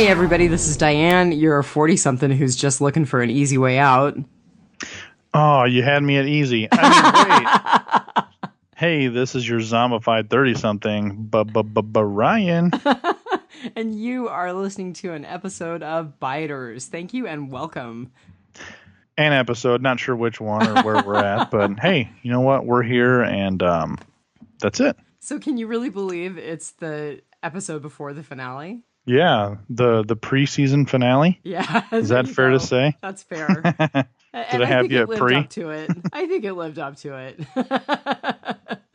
Hey everybody, this is Diane. You're a 40-something who's just looking for an easy way out. Oh, you had me at easy. I mean, wait. Hey, this is your zombified 30-something, Brian. And you are listening to an episode of Biters. Thank you and welcome. An episode, not sure which one or where we're at, but hey, you know what? We're here, and that's it. So can you really believe it's the episode before the finale? Yeah, the preseason finale. Yeah. Is that fair to say? That's fair. Did I have you at pre? Up to it. I think it lived up to it.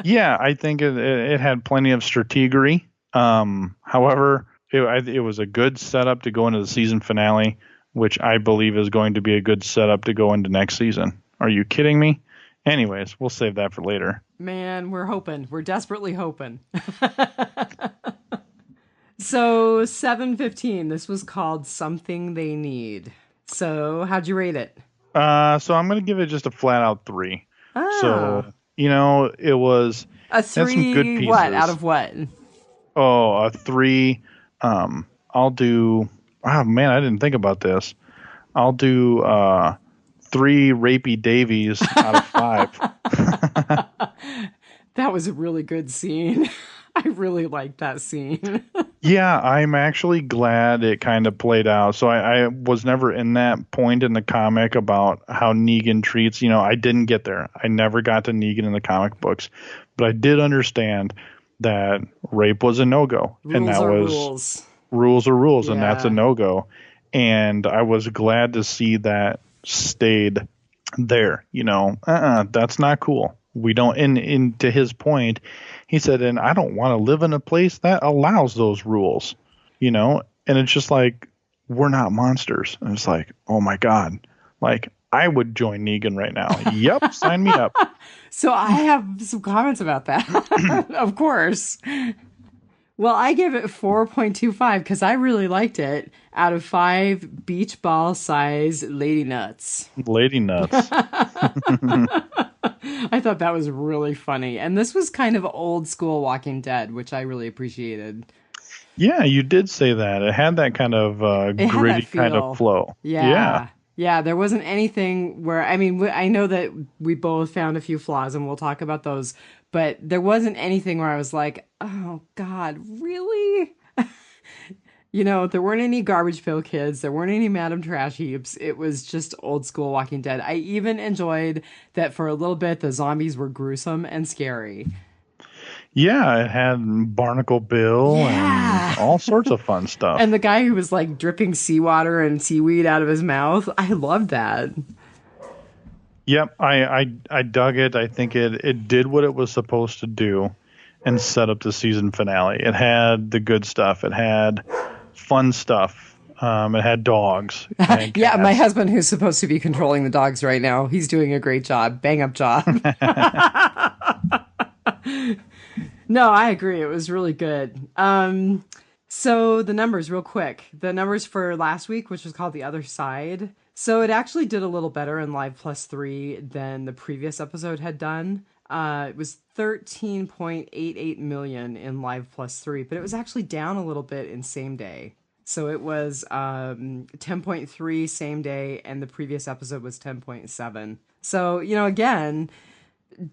Yeah, I think it had plenty of strategery. However, it was a good setup to go into the season finale, which I believe is going to be a good setup to go into next season. Are you kidding me? Anyways, we'll save that for later. Man, we're hoping. We're desperately hoping. So 7-15, this was called Something They Need. So how'd you rate it? So I'm going to give it just a flat out 3. So, it was a 3. Some good pieces. What out of what? Oh, a 3. I'll do. Oh man, I didn't think about this. I'll do 3 rapey Davies out of 5. That was a really good scene. I really liked that scene. Yeah, I'm actually glad it kind of played out. So I was never in that point in the comic about how Negan treats, I didn't get there. I never got to Negan in the comic books, but I did understand that rape was a no-go. And that was rules are rules, and that's a no-go. And I was glad to see that stayed there. That's not cool. We don't, and to his point, he said, and I don't want to live in a place that allows those rules, and it's just like, we're not monsters. And it's like, oh my God, like I would join Negan right now. Yep. Sign me up. So I have some comments about that. Of course. Well, I give it 4.25 because I really liked it out of 5 beach ball size lady nuts. Lady nuts. I thought that was really funny. And this was kind of old school Walking Dead, which I really appreciated. Yeah, you did say that. It had that kind of gritty kind of flow. Yeah. Yeah, there wasn't anything where, I know that we both found a few flaws and we'll talk about those, but there wasn't anything where I was like, oh God, really? There weren't any garbage pail kids. There weren't any Madam Trash heaps. It was just old school Walking Dead. I even enjoyed that for a little bit, the zombies were gruesome and scary. Yeah, it had Barnacle Bill and all sorts of fun stuff. And the guy who was like dripping seawater and seaweed out of his mouth. I loved that. Yep, I dug it. I think it did what it was supposed to do and set up the season finale. It had the good stuff. It had fun stuff. It had dogs. It had yeah, my husband, who's supposed to be controlling the dogs right now, he's doing a great job. Bang up job. No, I agree. It was really good. So the numbers real quick. The numbers for last week, which was called The Other Side. So it actually did a little better in Live Plus 3 than the previous episode had done. It was 13.88 million in Live Plus 3, but it was actually down a little bit in Same Day. So it was 10.3 Same Day, and the previous episode was 10.7. So, again,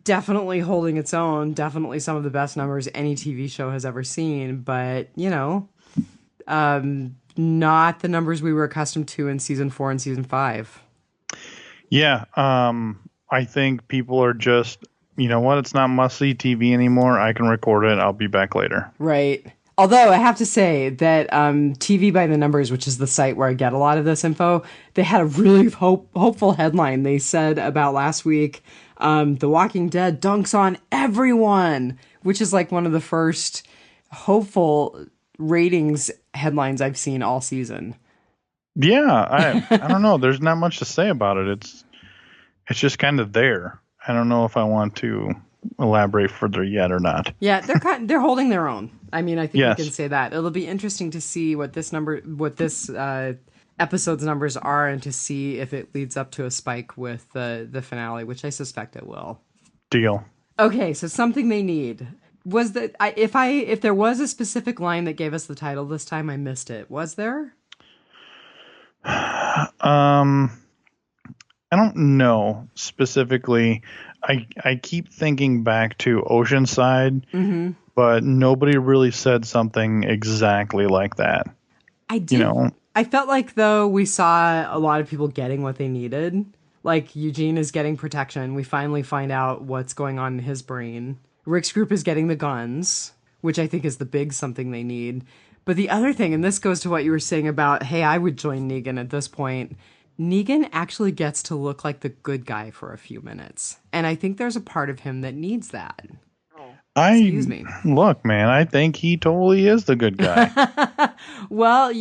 definitely holding its own, definitely some of the best numbers any TV show has ever seen, but, not the numbers we were accustomed to in season 4 and season 5. Yeah, I think people are just, it's not must-see TV anymore. I can record it. I'll be back later. Right. Although I have to say that TV by the Numbers, which is the site where I get a lot of this info, they had a really hopeful headline. They said about last week, The Walking Dead dunks on everyone, which is like one of the first hopeful ratings headlines I've seen all season. Yeah, I don't know. There's not much to say about it. It's just kind of there. I don't know if I want to elaborate further yet or not. Yeah, they're holding their own. I think you can say that. It'll be interesting to see what this episode's numbers are, and to see if it leads up to a spike with the finale, which I suspect it will. Deal. Okay, so Something They Need. Was that if there was a specific line that gave us the title this time, I missed it. Was there? I don't know specifically. I keep thinking back to Oceanside, but nobody really said something exactly like that. I did. I felt like, though, we saw a lot of people getting what they needed. Like, Eugene is getting protection. We finally find out what's going on in his brain. Rick's group is getting the guns, which I think is the big something they need. But the other thing, and this goes to what you were saying about, hey, I would join Negan at this point. Negan actually gets to look like the good guy for a few minutes. And I think there's a part of him that needs that. Excuse me. Look, man, I think he totally is the good guy. Well,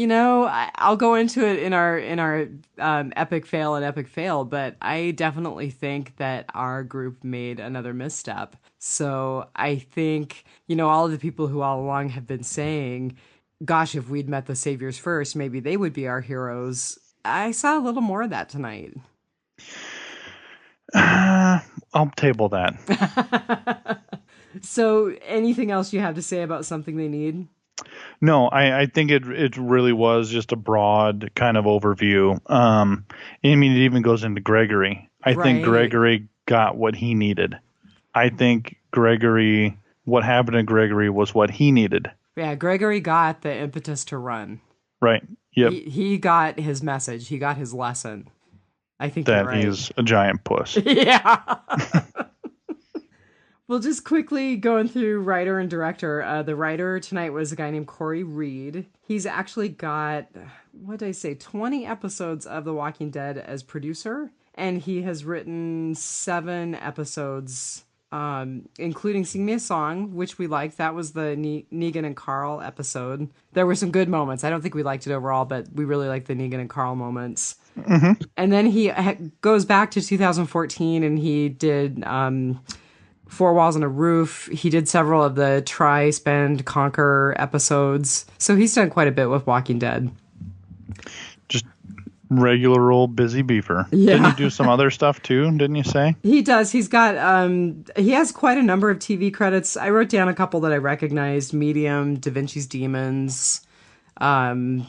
I'll go into it in our epic fail and epic fail, but I definitely think that our group made another misstep. So I think, all of the people who all along have been saying, gosh, if we'd met the saviors first, maybe they would be our heroes. I saw a little more of that tonight. I'll table that. So anything else you have to say about something they need? No, I think it really was just a broad kind of overview. I mean, it even goes into Gregory. I think Gregory got what he needed. I think what happened to Gregory was what he needed. Yeah, Gregory got the impetus to run. Right. Yep. He got his message. He got his lesson. I think that you're right. He's a giant puss. Yeah. Well, just quickly going through writer and director. The writer tonight was a guy named Corey Reed. He's actually got, 20 episodes of The Walking Dead as producer. And he has written 7 episodes, including Sing Me a Song, which we liked. That was the Negan and Carl episode. There were some good moments. I don't think we liked it overall, but we really liked the Negan and Carl moments. Mm-hmm. And then he goes back to 2014 and he did... Four Walls and a Roof. He did several of the Try, Spend, Conquer episodes. So he's done quite a bit with Walking Dead. Just regular old busy beaver. Yeah. Didn't he do some other stuff too, didn't you say? He does. He's got, he has quite a number of TV credits. I wrote down a couple that I recognized. Medium, Da Vinci's Demons. But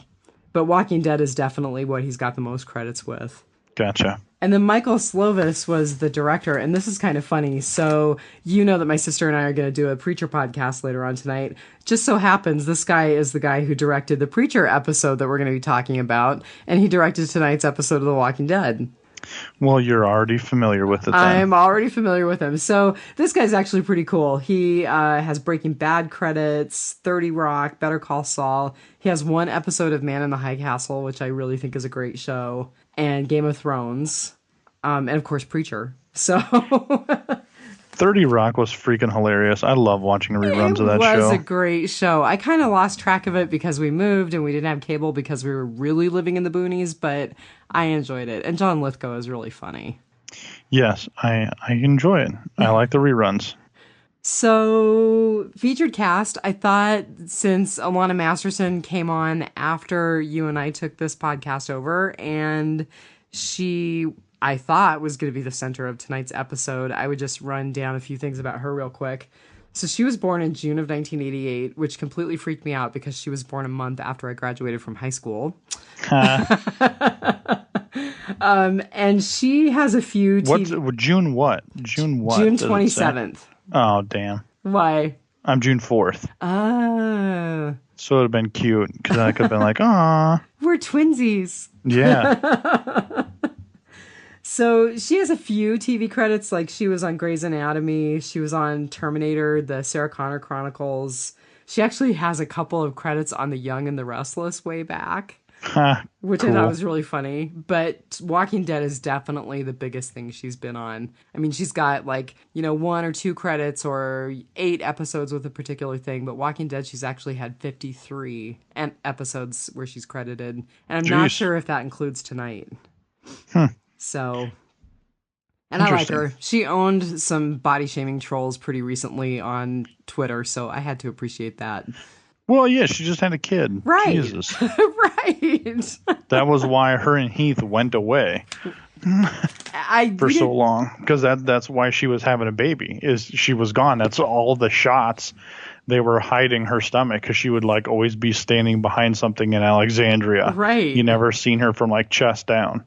Walking Dead is definitely what he's got the most credits with. Gotcha. And then Michael Slovis was the director, and this is kind of funny. So that my sister and I are going to do a Preacher podcast later on tonight. Just so happens this guy is the guy who directed the Preacher episode that we're going to be talking about, and he directed tonight's episode of The Walking Dead. Well, you're already familiar with it then. I'm already familiar with him. So this guy's actually pretty cool. He has Breaking Bad credits, 30 Rock, Better Call Saul. He has 1 episode of Man in the High Castle, which I really think is a great show, and Game of Thrones, and of course Preacher. So 30 Rock was freaking hilarious. I love watching reruns of that show. It was a great show. I kind of lost track of it because we moved and we didn't have cable because we were really living in the boonies, but I enjoyed it. And John Lithgow is really funny. Yes, I enjoy it. I like the reruns. So, featured cast, I thought since Alana Masterson came on after you and I took this podcast over, and I thought was going to be the center of tonight's episode, I would just run down a few things about her real quick. So she was born in June of 1988, which completely freaked me out because she was born a month after I graduated from high school. And she has a few... June what? June what? June 27th. Oh, damn. Why? I'm June 4th. So it would have been cute because I could have been like, aw. We're twinsies. Yeah. So she has a few TV credits, like she was on Grey's Anatomy, she was on Terminator, the Sarah Connor Chronicles. She actually has a couple of credits on The Young and the Restless way back, which cool. I thought was really funny. But Walking Dead is definitely the biggest thing she's been on. I mean, she's got 1 or 2 credits or 8 episodes with a particular thing, but Walking Dead, she's actually had 53 episodes where she's credited. And I'm not sure if that includes tonight. So, and I like her. She owned some body shaming trolls pretty recently on Twitter, so I had to appreciate that. Well, yeah, she just had a kid. Right. Jesus. Right. That was why her and Heath went away for so long, because that's why she was having a baby. Is she was gone. That's all the shots they were hiding her stomach because she would like always be standing behind something in Alexandria. Right. You never seen her from like chest down.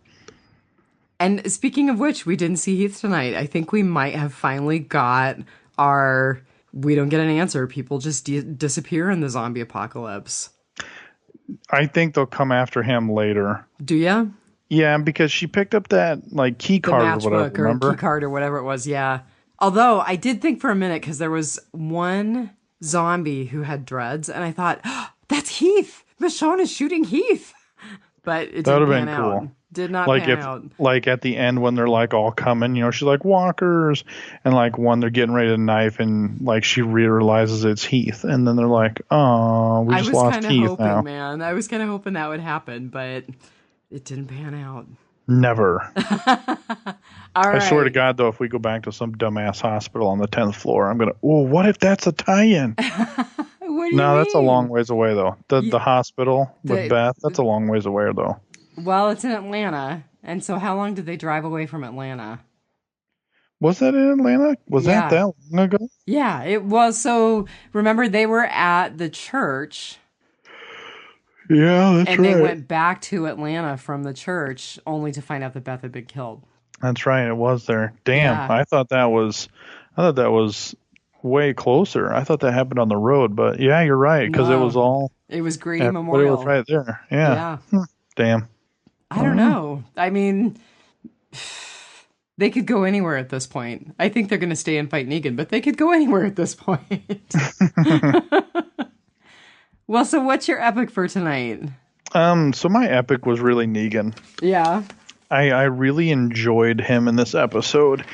And speaking of which, we didn't see Heath tonight. I think we might have finally got our we don't get an answer. People just disappear in the zombie apocalypse. I think they'll come after him later. Do ya? Yeah, because she picked up that like key card or whatever. Remember? Key card or whatever it was. Yeah. Although I did think for a minute because there was one zombie who had dreads, and I thought, oh, that's Heath. Michonne is shooting Heath. But it didn't pan out. Cool. Did not like pan out. Like at the end when they're like all coming, you know, she's like walkers, and like when they're getting ready to knife, and like she realizes it's Heath, and then they're like, oh, we just lost Heath now. Man, I was kind of hoping that would happen, but it didn't pan out. Never. All right. I swear to God, though, if we go back to some dumbass hospital on the 10th floor, I'm gonna. Oh, what if that's a tie-in? What do you No, mean? that's a long ways away, though. The hospital with Beth, that's a long ways away, though. Well, it's in Atlanta, and so how long did they drive away from Atlanta? Was that in Atlanta? Was that long ago? Yeah, it was. So remember, they were at the church. Yeah, that's right. And they went back to Atlanta from the church, only to find out that Beth had been killed. That's right. It was there. Damn, yeah. I thought that was way closer. I thought that happened on the road, but yeah, you're right because it was Grady Memorial. It was right there. Yeah. Damn. I don't know. I mean, they could go anywhere at this point. I think they're going to stay and fight Negan, but they could go anywhere at this point. Well, so what's your epic for tonight? So my epic was really Negan. Yeah. I really enjoyed him in this episode.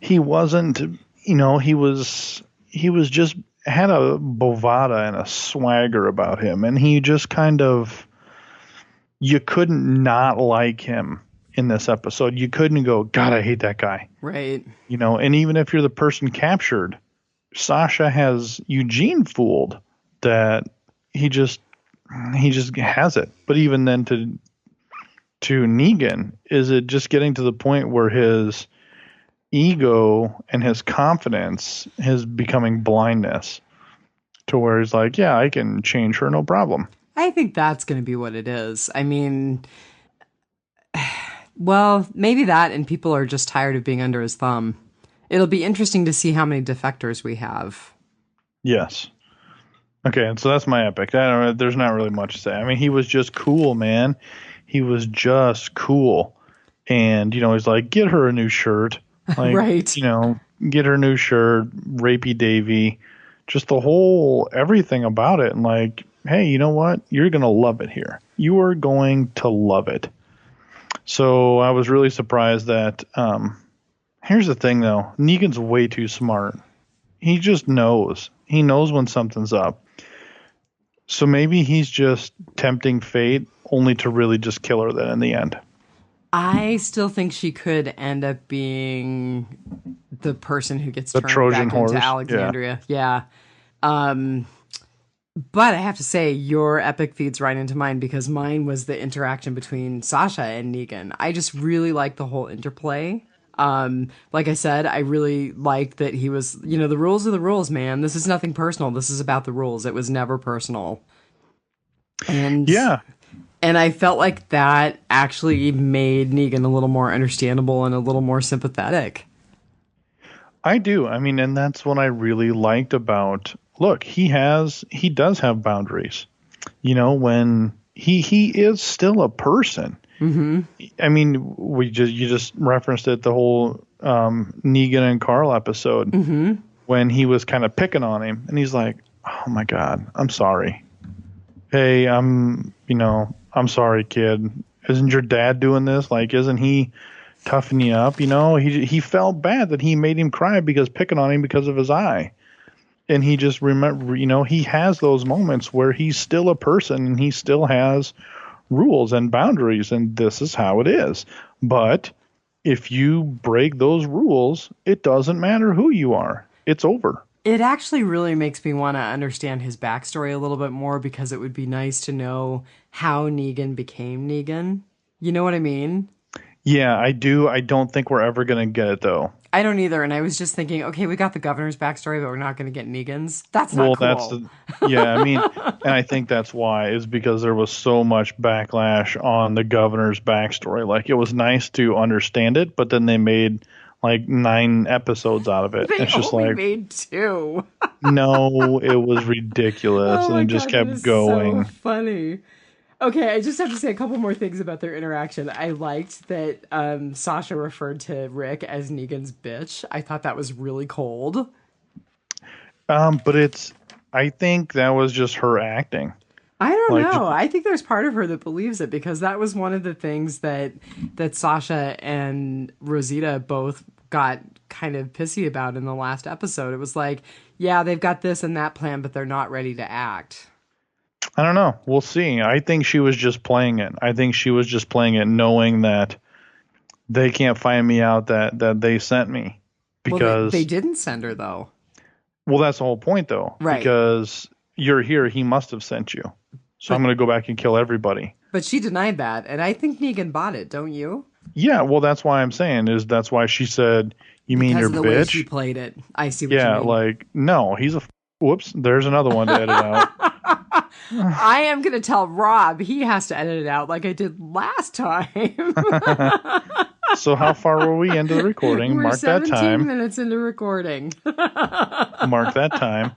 He wasn't, you know, he was just had a bovada and a swagger about him, and he just kind of, you couldn't not like him in this episode. You couldn't go, God, I hate that guy. Right. You know, and even if you're the person captured, Sasha has Eugene fooled that he just has it. But even then to Negan, is it just getting to the point where his ego and his confidence is becoming blindness to where he's like, yeah, I can change her, no problem. I think that's going to be what it is. I mean, well, maybe that, and people are just tired of being under his thumb. It'll be interesting to see how many defectors we have. Yes. Okay, and so that's my epic. There's not really much to say. I mean, he was just cool, man. He was just cool. And, you know, he's like, get her a new shirt. Like, right. You know, get her a new shirt, rapey Davy. Just the whole, everything about it. And like, hey, you know what? You're going to love it here. You are going to love it. So I was really surprised that, here's the thing though. Negan's way too smart. He just knows. He knows when something's up. So maybe he's just tempting fate only to really just kill her then in the end. I still think she could end up being the person who gets turned Trojan back horse. Into Alexandria. Yeah. But I have to say, your epic feeds right into mine because mine was the interaction between Sasha and Negan. I just really like the whole interplay. Like I said, I really liked that he was, you know, the rules are the rules, man. This is nothing personal. This is about the rules. It was never personal. And yeah. And I felt like that actually made Negan a little more understandable and a little more sympathetic. I do. I mean, and that's what I really liked about, look, he does have boundaries. You know, when he is still a person. Mm-hmm. I mean, you just referenced it, the whole Negan and Carl episode, mm-hmm. when he was kind of picking on him, and he's like, "Oh my God, I'm sorry. Hey, I'm sorry, kid. Isn't your dad doing this? Like, isn't he toughening you up? You know, he felt bad that he made him cry because picking on him because of his eye." And he just remember, you know, he has those moments where he's still a person and he still has rules and boundaries, and this is how it is. But if you break those rules, it doesn't matter who you are. It's over. It actually really makes me want to understand his backstory a little bit more because it would be nice to know how Negan became Negan. You know what I mean? Yeah, I do. I don't think we're ever going to get it, though. I don't either. And I was just thinking, okay, we got the governor's backstory, but we're not going to get Negan's. That's not Well, cool. yeah, I mean, and I think that's why is because there was so much backlash on the governor's backstory. Like, it was nice to understand it, but then they made like 9 episodes out of it. They It's just only like, made 2. no, it was ridiculous, Oh and my it just God, that kept is so going. funny. Okay, I just have to say a couple more things about their interaction. I liked that Sasha referred to Rick as Negan's bitch. I thought that was really cold. But I think that was just her acting. I don't Like, know. I think there's part of her that believes it because that was one of the things that Sasha and Rosita both got kind of pissy about in the last episode. It was like, yeah, they've got this and that plan, but they're not ready to act. I don't know. We'll see. I think she was just playing it. I think she was just playing it knowing that they can't find me out that they sent me. Well, Because, they didn't send her though. well, that's the whole point, though. Right. Because you're here, he must have sent you. So I'm going to go back and kill everybody. But she denied that, and I think Negan bought it, don't you? Yeah, well, that's why I'm saying that's why she said, you mean Because your of the way bitch? she played it. I see what you Yeah, mean. like, no, whoops, there's another one to edit out. I am going to tell Rob he has to edit it out like I did last time. So how far were we into the recording? We're Mark that 17 time. minutes into recording. Mark that time.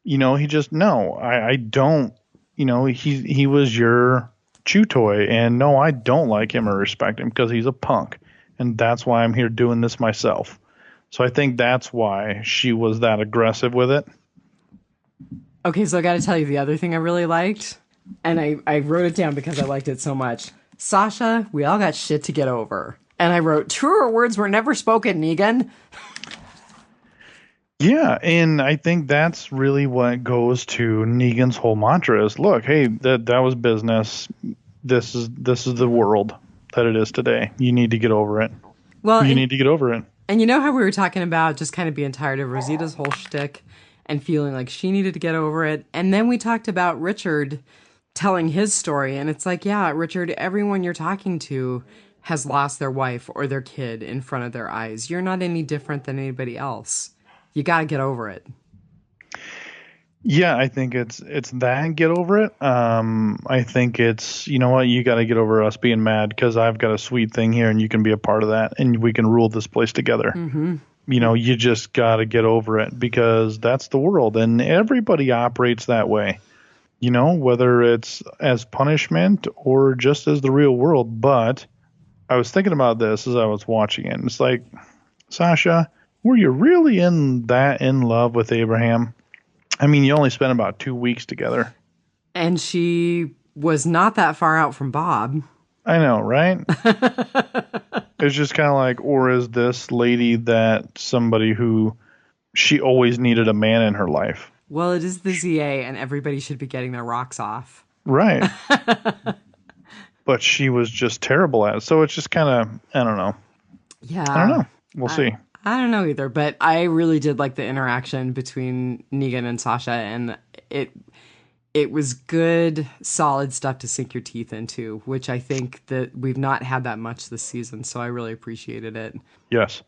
He just, no, I don't, he was your chew toy, and no, I don't like him or respect him because he's a punk, and that's why I'm here doing this myself. So I think that's why she was that aggressive with it. Okay, so I got to tell you the other thing I really liked, and I wrote it down because I liked it so much. Sasha, we all got shit to get over. And I wrote, truer words were never spoken, Negan. Yeah, and I think that's really what goes to Negan's whole mantra is, look, hey, that was business. This is the world that it is today. You need to get over it. Well, you need to get over it. And you know how we were talking about just kind of being tired of Rosita's whole shtick and feeling like she needed to get over it. And then we talked about Richard telling his story. And it's like, yeah, Richard, everyone you're talking to has lost their wife or their kid in front of their eyes. You're not any different than anybody else. You got to get over it. Yeah, I think it's that, get over it. I think it's, you know what, you got to get over us being mad because I've got a sweet thing here and you can be a part of that and we can rule this place together. Mm-hmm. You just got to get over it because that's the world and everybody operates that way. Whether it's as punishment or just as the real world. But I was thinking about this as I was watching it. And it's like, Sasha, were you really in love with Abraham? I mean, you only spent about 2 weeks together. And she was not that far out from Bob. I know, right? It's just kind of like, or is this lady that somebody who she always needed a man in her life? Well, it is the ZA, and everybody should be getting their rocks off. Right. But she was just terrible at it. So it's just kind of, I don't know. Yeah. I don't know. We'll see. I don't know either, but I really did like the interaction between Negan and Sasha, and it was good, solid stuff to sink your teeth into, which I think that we've not had that much this season, so I really appreciated it. Yes.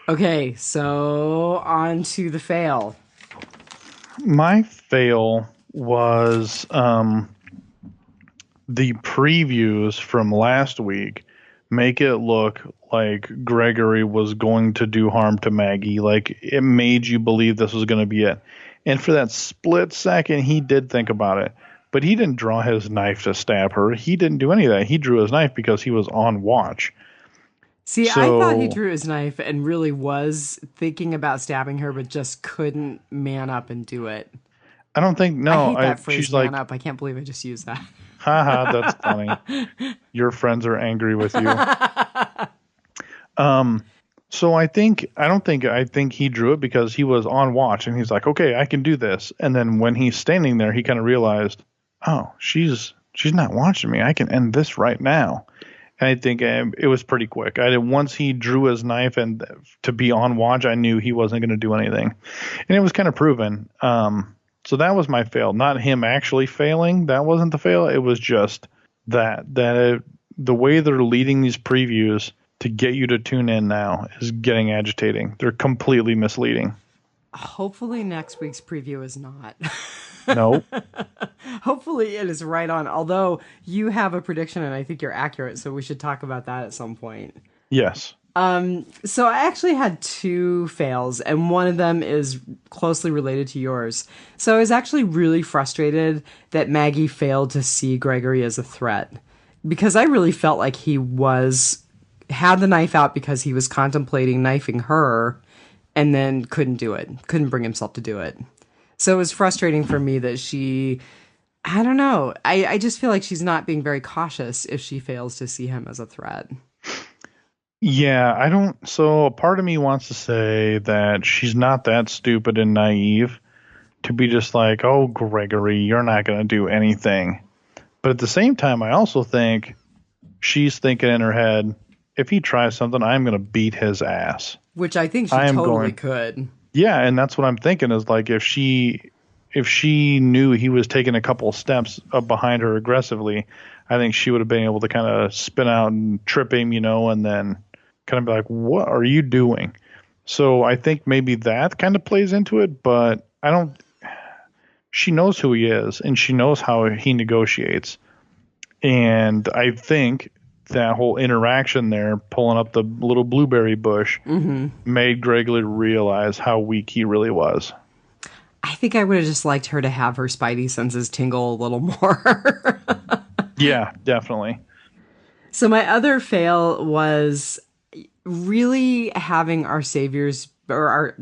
Okay, so on to the fail. My fail was the previews from last week make it look like Gregory was going to do harm to Maggie. Like, it made you believe this was going to be it. And for that split second, he did think about it. But he didn't draw his knife to stab her. He didn't do any of that. He drew his knife because he was on watch. See, I thought he drew his knife and really was thinking about stabbing her, but just couldn't man up and do it. I don't think, no. I hate that phrase, she's man like, up. I can't believe I just used that. Haha, that's funny. Your friends are angry with you. So I think he drew it because he was on watch and he's like, okay, I can do this. And then when he's standing there, he kind of realized, oh, she's not watching me. I can end this right now. And I think it was pretty quick. Once he drew his knife and to be on watch, I knew he wasn't going to do anything. And it was kind of proven. So that was my fail, not him actually failing. That wasn't the fail. It was just the way they're leading these previews to get you to tune in now is getting agitating. They're completely misleading. Hopefully next week's preview is not. Nope. Hopefully it is right on. Although you have a prediction and I think you're accurate, so we should talk about that at some point. Yes. So I actually had 2 fails, and one of them is closely related to yours. So I was actually really frustrated that Maggie failed to see Gregory as a threat, because I really felt like he had the knife out because he was contemplating knifing her, and then couldn't bring himself to do it. So it was frustrating for me that I don't know. I just feel like she's not being very cautious if she fails to see him as a threat. Yeah, so a part of me wants to say that she's not that stupid and naive to be just like, oh, Gregory, you're not going to do anything. But at the same time, I also think she's thinking in her head, if he tries something, I'm going to beat his ass. Which I think she totally could. Yeah, and that's what I'm thinking is like if she knew he was taking a couple of steps up behind her aggressively, I think she would have been able to kind of spin out and trip him, and then kind of be like, what are you doing? So I think maybe that kind of plays into it, but she knows who he is and she knows how he negotiates. And I think that whole interaction there, pulling up the little blueberry bush, made Gregory realize how weak he really was. I think I would have just liked her to have her spidey senses tingle a little more. Yeah, definitely. So my other fail was really having our saviors, or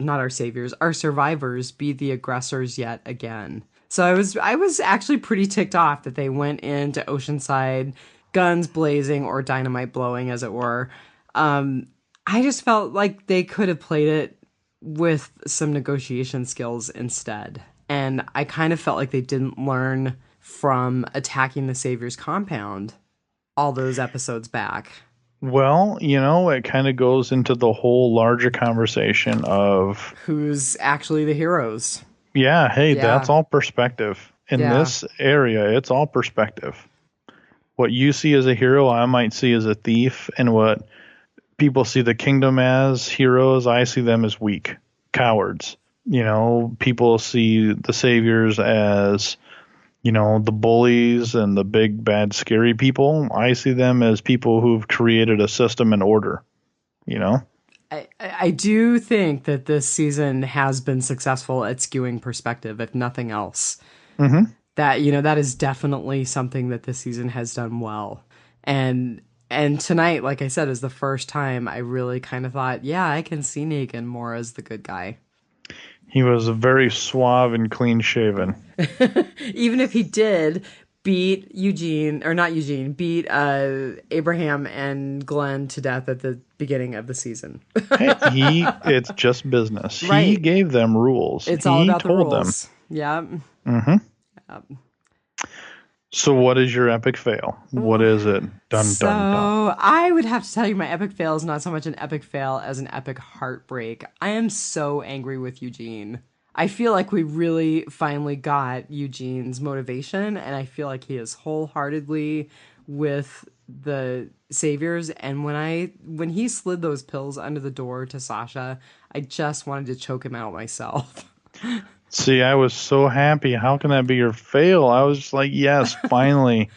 our survivors be the aggressors yet again. So I was actually pretty ticked off that they went into Oceanside, guns blazing or dynamite blowing, as it were. I just felt like they could have played it with some negotiation skills instead. And I kind of felt like they didn't learn from attacking the Savior's compound all those episodes back. Well, it kind of goes into the whole larger conversation of who's actually the heroes. Yeah, hey, that's all perspective. In this area, it's all perspective. What you see as a hero, I might see as a thief, and what people see the kingdom as heroes, I see them as weak, cowards. People see the saviors as, the bullies and the big, bad, scary people. I see them as people who've created a system and order, I do think that this season has been successful at skewing perspective, if nothing else. Mm-hmm. That is definitely something that this season has done well. And tonight, like I said, is the first time I really kind of thought, yeah, I can see Negan more as the good guy. He was very suave and clean shaven. Even if he did beat Abraham and Glenn to death at the beginning of the season. Hey, it's just business. Right. He gave them rules. It's all about the rules. Yeah. Mm-hmm. Yep. So what is your epic fail? What is it? Dun, so dun, dun. I would have to tell you my epic fail is not so much an epic fail as an epic heartbreak. I am so angry with Eugene. I feel like we really finally got Eugene's motivation, and I feel like he is wholeheartedly with the saviors. And when he slid those pills under the door to Sasha, I just wanted to choke him out myself. See, I was so happy. How can that be your fail? I was just like, yes, finally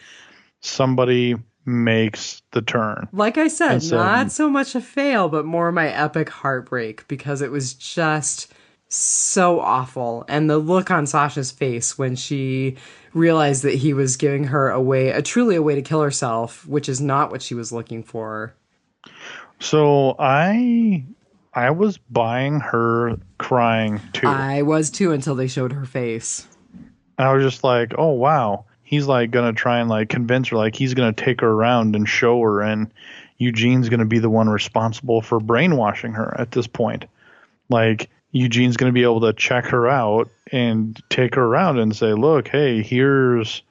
somebody makes the turn. Like I said, not so much a fail, but more my epic heartbreak, because it was just so awful. And the look on Sasha's face when she realized that he was giving her truly a way to kill herself, which is not what she was looking for. So I was buying her crying too. I was too, until they showed her face. I was just like, oh wow, he's like gonna try and like convince her, like he's gonna take her around and show her, and Eugene's gonna be the one responsible for brainwashing her at this point. Like Eugene's gonna be able to check her out and take her around and say, look, hey, here's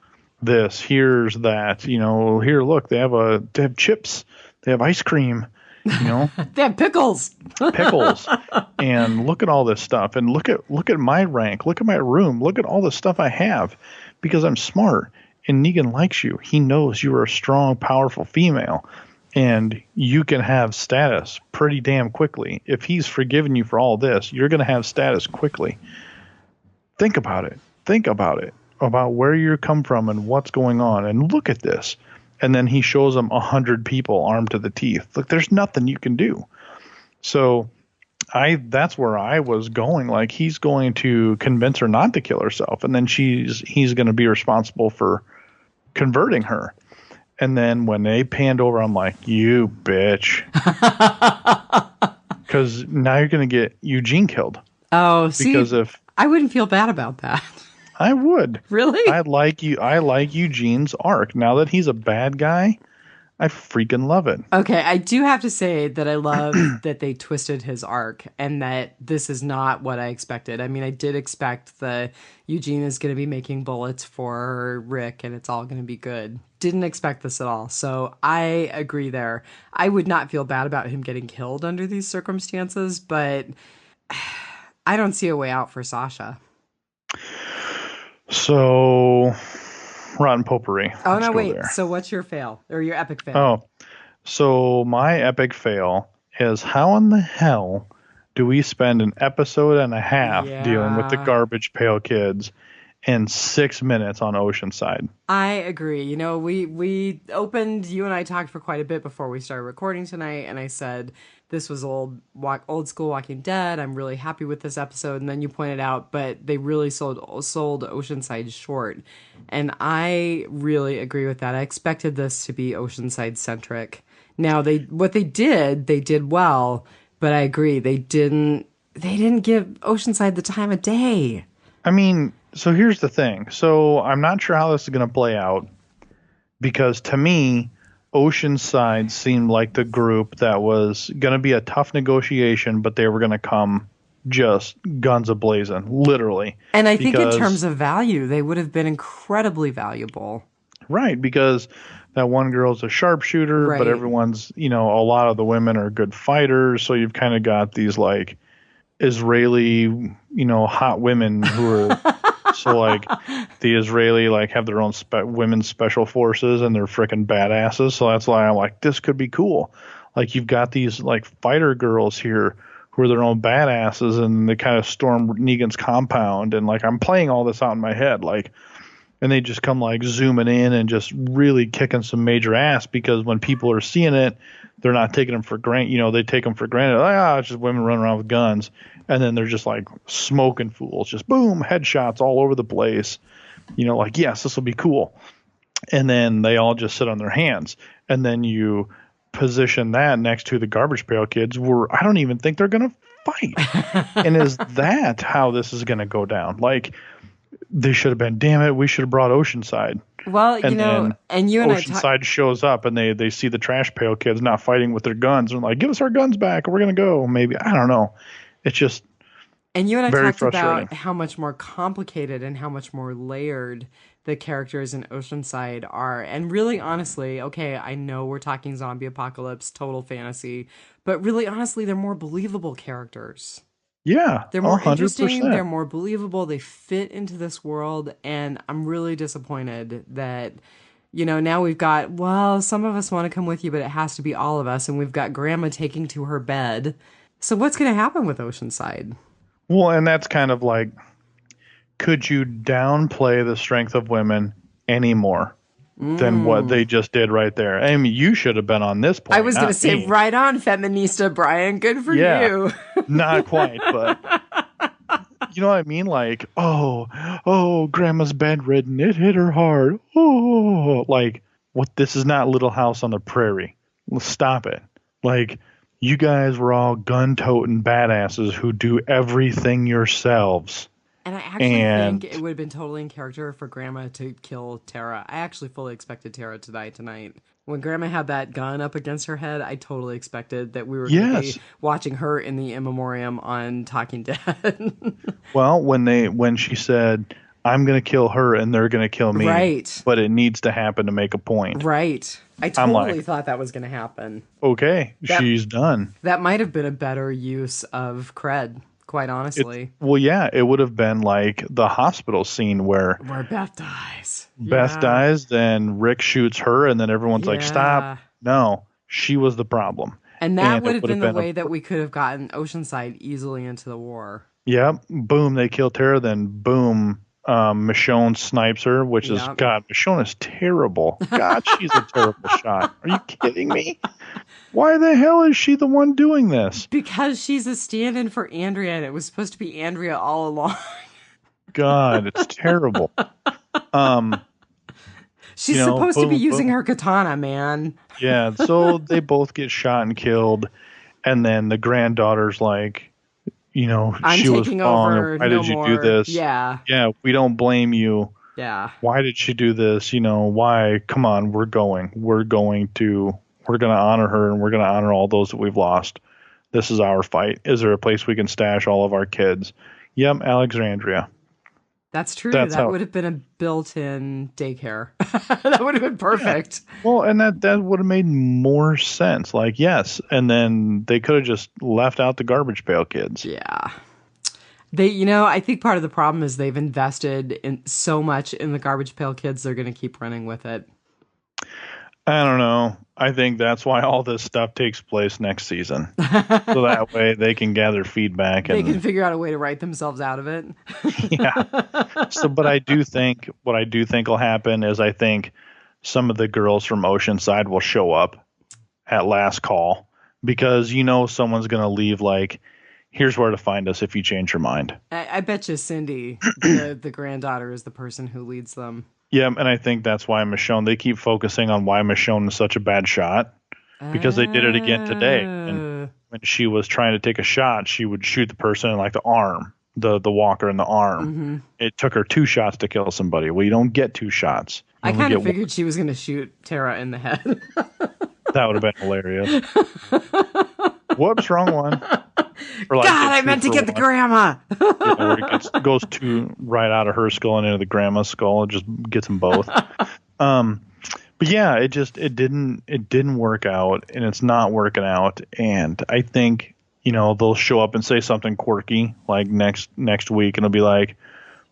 this, here's that, here, look, they have chips, they have ice cream. They have pickles, and look at all this stuff, and look at my rank, look at my room, look at all the stuff I have, because I'm smart, and Negan likes you. He knows you are a strong, powerful female, and you can have status pretty damn quickly. If he's forgiven you for all this, you're going to have status quickly. Think about it. Think about it, about where you come from and what's going on, and look at this. And then he shows them 100 people armed to the teeth. Look, there's nothing you can do. So that's where I was going. Like, he's going to convince her not to kill herself, and then he's going to be responsible for converting her. And then when they panned over, I'm like, you bitch. Because now you're going to get Eugene killed. Oh, see, because I wouldn't feel bad about that. I would. Really? I like Eugene's arc. Now that he's a bad guy, I freaking love it. Okay, I do have to say that I love that they twisted his arc and that this is not what I expected. I mean, I did expect that Eugene is going to be making bullets for Rick and it's all going to be good. Didn't expect this at all. So I agree there. I would not feel bad about him getting killed under these circumstances, but I don't see a way out for Sasha. So, rotten potpourri. Oh, no, wait. So what's your fail or your epic fail? Oh, so my epic fail is, how in the hell do we spend an episode and a half dealing with the Garbage Pail Kids and 6 minutes on Oceanside? I agree. You know, we opened, you and I talked for quite a bit before we started recording tonight, and I said this was old school Walking Dead. I'm really happy with this episode. And then you pointed out, but they really sold Oceanside short. And I really agree with that. I expected this to be Oceanside centric. Now what they did well, but I agree, they didn't give Oceanside the time of day. I mean, so here's the thing. So I'm not sure how this is going to play out, because to me, Oceanside seemed like the group that was going to be a tough negotiation, but they were going to come just guns a-blazing, literally. And I think in terms of value, they would have been incredibly valuable. Right, because that one girl's a sharpshooter, right, but everyone's, a lot of the women are good fighters, so you've kind of got these, like, Israeli, hot women who are... So, like, the Israeli, like, have their own women's special forces, and they're freaking badasses. So that's why I'm like, this could be cool. Like, you've got these, like, fighter girls here who are their own badasses, and they kind of storm Negan's compound. And, like, I'm playing all this out in my head, like, and they just come, like, zooming in and just really kicking some major ass, because when people are seeing it, they're not taking them for granted. They take them for granted. Like, it's just women running around with guns. And then they're just like smoking fools, just boom, headshots all over the place. Like, yes, this will be cool. And then they all just sit on their hands. And then you position that next to the Garbage Pail Kids, where I don't even think they're going to fight. And is that how this is going to go down? Like, they should have been, damn it, we should have brought Oceanside. Well, and you and Oceanside shows up, and they see the Trash Pail Kids not fighting with their guns, and like, give us our guns back, or we're going to go. Maybe, I don't know. It's just, and you and I talked about how much more complicated and how much more layered the characters in Oceanside are. And really, honestly, okay, I know we're talking zombie apocalypse, total fantasy, but really, honestly, they're more believable characters. Yeah, they're more 100%. Interesting. They're more believable. They fit into this world, and I'm really disappointed that, now we've got, well, some of us want to come with you, but it has to be all of us, and we've got Grandma taking to her bed. So what's going to happen with Oceanside? Well, and that's kind of like, could you downplay the strength of women any more than what they just did right there? I mean, you should have been on this point. I was going to say, right on, feminista Brian. Good for you. Not quite, but you know what I mean? Like, oh, Grandma's bedridden. It hit her hard. Oh, like, what? This is not Little House on the Prairie. Stop it. Like, you guys were all gun-toting badasses who do everything yourselves. And I actually think it would have been totally in character for Grandma to kill Tara. I actually fully expected Tara to die tonight. When Grandma had that gun up against her head, I totally expected that we were going to be watching her in the in memoriam on Talking Dead. Well, when she said, I'm going to kill her and they're going to kill me. Right. But it needs to happen to make a point. Right. I totally thought that was going to happen. Okay, she's done. That might have been a better use of cred, quite honestly. It would have been like the hospital scene where Beth dies. Beth dies, then Rick shoots her, and then everyone's like, stop. No, She was the problem. And that And would it have would have been the been way that we could have gotten Oceanside easily into the war. yep, boom, they kill Tara, then boom, Michonne snipes her, which is, Yep. God, Michonne is terrible. God, she's a terrible shot. Are you kidding me? Why the hell is she the one doing this? Because she's a stand-in for Andrea, and it was supposed to be Andrea all along. God, it's terrible. She's supposed to be Boom, using boom. her katana, man. Yeah, so they both get shot and killed, and then the granddaughter's like, I'm she was taking wrong, and over. why No did you do more. this? Yeah. Yeah, we don't blame you. Yeah. Why did she do this? Why? Come on, we're going to honor her, and we're going to honor all those that we've lost. This is our fight. Is there a place we can stash all of our kids? Yep, Alexandria. That's true. That's That how. would have been a built-in daycare. That would have been perfect. Well, and that would have made more sense. Like, yes, and then they could have just left out the garbage pail kids. Yeah. I think part of the problem is they've invested in so much in the Garbage Pail Kids, they're going to keep running with it. I don't know. I think that's why all this stuff takes place next season. So that way they can gather feedback and They can figure out a way to write themselves out of it. yeah. So, but what I do think will happen is I think some of the girls from Oceanside will show up at last call because someone's going to leave like, here's where to find us if you change your mind. I bet you Cindy, the granddaughter, is the person who leads them. Yeah, and I think that's why Michonne, they keep focusing on why Michonne is such a bad shot because they did it again today. And when she was trying to take a shot, she would shoot the person in like the arm, the walker in the arm. Mm-hmm. It took her 2 shots to kill somebody. Well, you don't get 2 shots. I kind of figured she was going to shoot Tara in the head. That would have been hilarious. Whoops, wrong one. Or like God, I meant to get the grandma. Where it goes right out of her skull and into the grandma's skull. It just gets them both. But yeah, it didn't work out, and it's not working out. And I think they'll show up and say something quirky like next week, and it'll be like,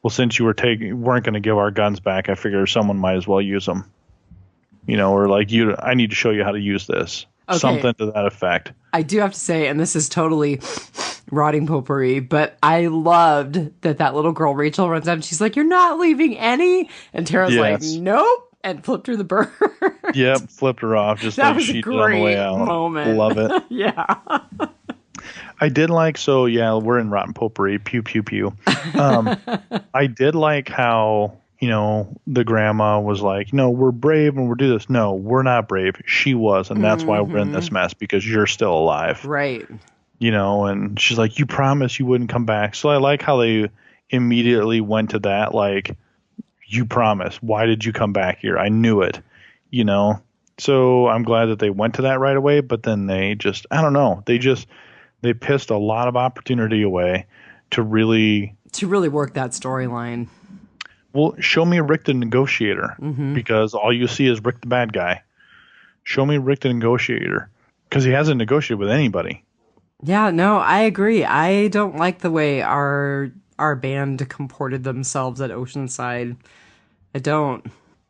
well, since you weren't going to give our guns back, I figure someone might as well use them. Or like I need to show you how to use this. Okay. Something to that effect. I do have to say, and this is totally rotting potpourri, but I loved that little girl, Rachel, runs up and she's like, "You're not leaving any?" And Tara's like, "Nope," and flipped her the bird. Yep, flipped her off just that like was she a did on the way out. Moment. Love it. Yeah. I did like, so yeah, we're in rotten potpourri, pew, pew, pew. I did like how, the grandma was like, we're brave and we'll do this. No, we're not brave. She was. And that's why we're in this mess, because you're still alive. Right. And she's like, you promised you wouldn't come back. So I like how they immediately went to that. Like, you promised. Why did you come back here? I knew it, So I'm glad that they went to that right away. But then they just, I don't know. They pissed a lot of opportunity away to really work that storyline. Well, show me Rick the negotiator, because all you see is Rick the bad guy. Show me Rick the negotiator, because he hasn't negotiated with anybody. Yeah, no, I agree. I don't like the way our band comported themselves at Oceanside. I don't.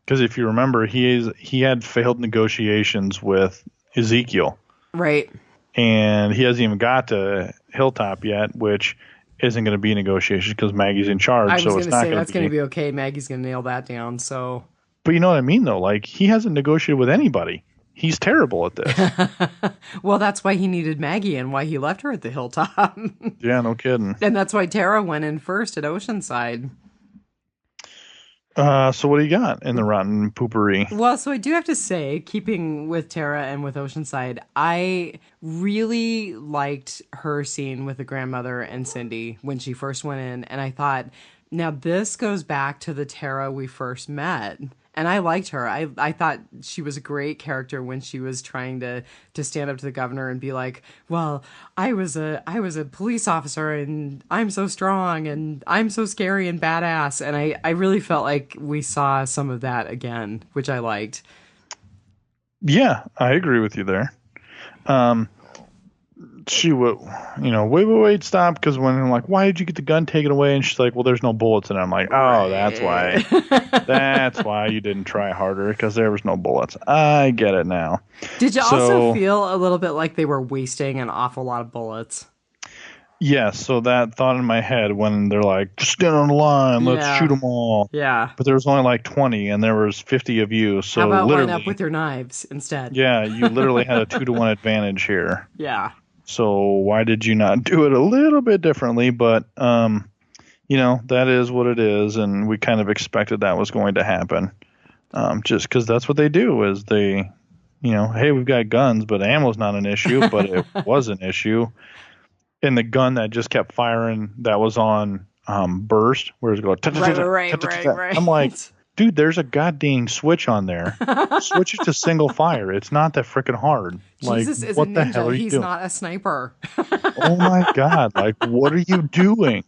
Because if you remember, he had failed negotiations with Ezekiel. Right. And he hasn't even got to Hilltop yet, which isn't going to be negotiations because Maggie's in charge. I was going to say that's going to be okay. Maggie's going to nail that down. So, but you know what I mean, though. Like, he hasn't negotiated with anybody. He's terrible at this. Well, that's why he needed Maggie and why he left her at the Hilltop. Yeah, no kidding. And that's why Tara went in first at Oceanside. So what do you got in the rotten poopery? Well, so I do have to say, keeping with Tara and with Oceanside, I really liked her scene with the grandmother and Cindy when she first went in. And I thought, now this goes back to the Tara we first met. And I liked her. I thought she was a great character when she was trying to stand up to the governor and be like, well, I was a police officer and I'm so strong and I'm so scary and badass. And I really felt like we saw some of that again, which I liked. Yeah, I agree with you there. she would, wait, stop. Because when I'm like, why did you get the gun taken away? And she's like, well, there's no bullets in it. I'm like, oh, that's Right. why. That's why you didn't try harder, because there was no bullets. I get it now. Did you also So, feel a little bit like they were wasting an awful lot of bullets? yes, so that thought in my head when they're like, just stand on the line, let's shoot Yeah. them all. Yeah. But there was only like 20, and there was 50 of you. How So about line up literally, with your knives instead? yeah, you literally had a 2-to-1 advantage here. Yeah. So why did you not do it a little bit differently? But, that is what it is, and we kind of expected that was going to happen. Just because that's what they do is they, hey, we've got guns, but ammo's not an issue, but it was an issue. And the gun that just kept firing, that was on burst, where it's going, Right. I'm like, dude, there's a goddamn switch on there. Switch it to single fire. It's not that freaking hard. Jesus is what a the hell ninja. are you He's doing? not a sniper. Oh my god! Like, what are you doing?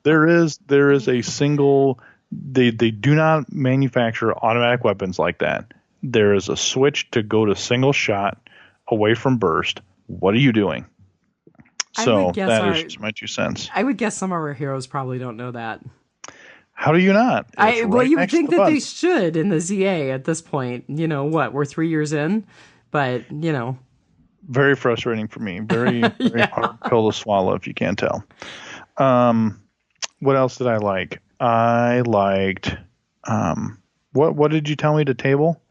There is a single. They do not manufacture automatic weapons like that. There is a switch to go to single shot away from burst. What are you doing? So that is just my 2 cents. I would guess some of our heroes probably don't know that. How do you not? It's Well, right you would next to think the that they button. should in the ZA at this point. You know what? We're 3 years in, but Very frustrating for me. Very hard pill to swallow if you can't tell. What else did I like? I liked what did you tell me to table?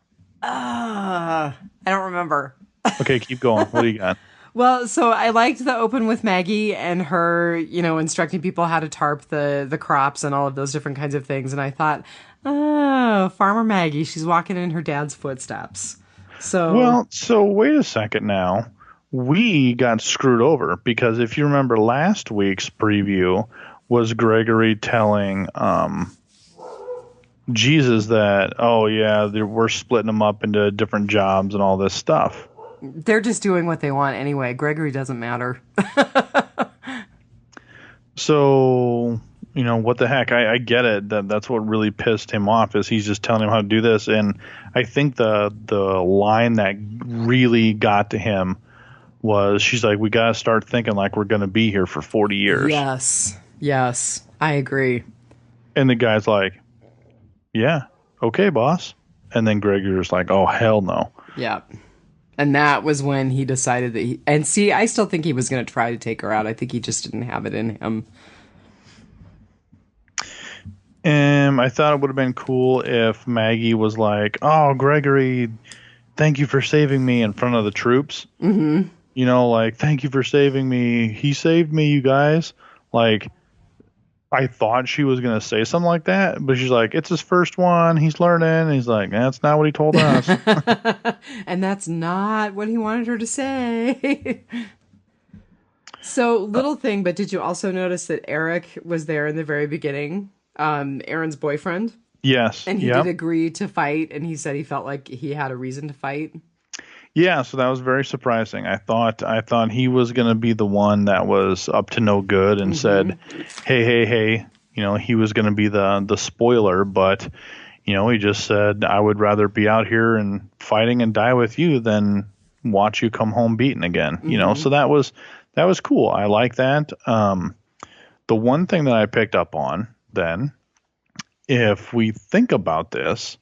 I don't remember. Okay, keep going. What do you got? Well, so I liked the open with Maggie and her, instructing people how to tarp the crops and all of those different kinds of things. And I thought, oh, Farmer Maggie, she's walking in her dad's footsteps. So wait a second now. We got screwed over because if you remember last week's preview was Gregory telling Jesus that, oh yeah, we're splitting them up into different jobs and all this stuff. They're just doing what they want anyway. Gregory doesn't matter. So, what the heck? I get it. That's what really pissed him off is he's just telling him how to do this. And I think the line that really got to him was she's like, we got to start thinking like we're going to be here for 40 years. Yes, I agree. And the guy's like, yeah, okay, boss. And then Gregory's like, oh, hell no. Yeah. And that was when he decided that and see, I still think he was going to try to take her out. I think he just didn't have it in him. I thought it would have been cool if Maggie was like, oh, Gregory, thank you for saving me in front of the troops. Mm-hmm. Like, thank you for saving me. He saved me, you guys. Like, I thought she was going to say something like that, but she's like, it's his first one. He's learning. And he's like, that's not what he told us. And that's not what he wanted her to say. So, little thing, but did you also notice that Eric was there in the very beginning? Aaron's boyfriend? Yes. And he did agree to fight, and he said he felt like he had a reason to fight. Yeah, so that was very surprising. I thought he was going to be the one that was up to no good and said, hey, he was going to be the spoiler, but he just said, I would rather be out here and fighting and die with you than watch you come home beaten again. So that was cool. I like that. The one thing that I picked up on then, if we think about this,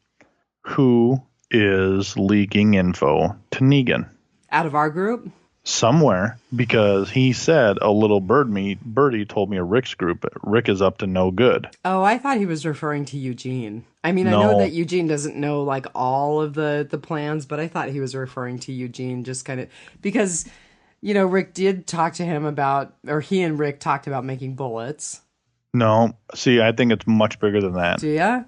who is leaking info to Negan? Out of our group? Somewhere, because he said a little birdie told me a Rick's group, but Rick is up to no good. Oh, I thought he was referring to Eugene. I mean, No. I know that Eugene doesn't know like all of the plans, but I thought he was referring to Eugene just kind of because, Rick did talk to him about, or he and Rick talked about making bullets. No, see, I think it's much bigger than that. Do ya?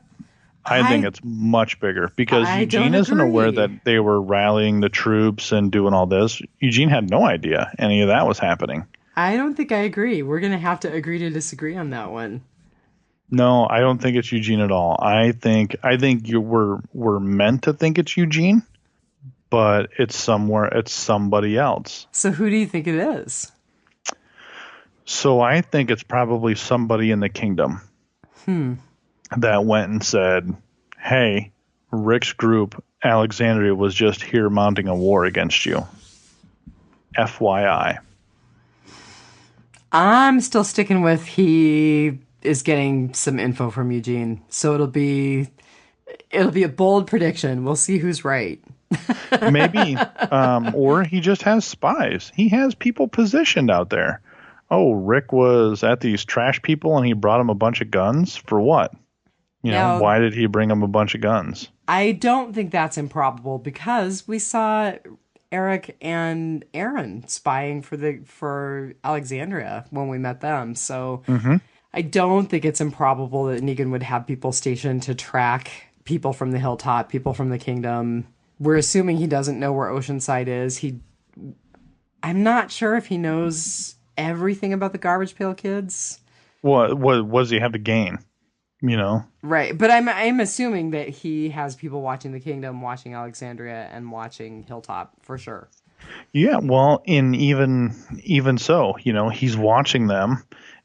I think it's much bigger because Eugene isn't aware that they were rallying the troops and doing all this. Eugene had no idea any of that was happening. I don't think I agree. We're going to have to agree to disagree on that one. No, I don't think it's Eugene at all. I think we're meant to think it's Eugene, but it's somebody else. So who do you think it is? So I think it's probably somebody in the kingdom. That went and said, hey, Rick's group, Alexandria, was just here mounting a war against you. FYI. I'm still sticking with he is getting some info from Eugene. So it'll be a bold prediction. We'll see who's right. Maybe, or he just has spies. He has people positioned out there. Oh, Rick was at these trash people and he brought him a bunch of guns for what? Now, Why did he bring him a bunch of guns? I don't think that's improbable because we saw Eric and Aaron spying for Alexandria when we met them. So I don't think it's improbable that Negan would have people stationed to track people from the hilltop, people from the kingdom. We're assuming he doesn't know where Oceanside is. I'm not sure if he knows everything about the Garbage Pail Kids. What does he have to gain? Right, but I'm assuming that he has people watching the kingdom, watching Alexandria, and watching Hilltop for sure. Yeah, well, even so, he's watching them,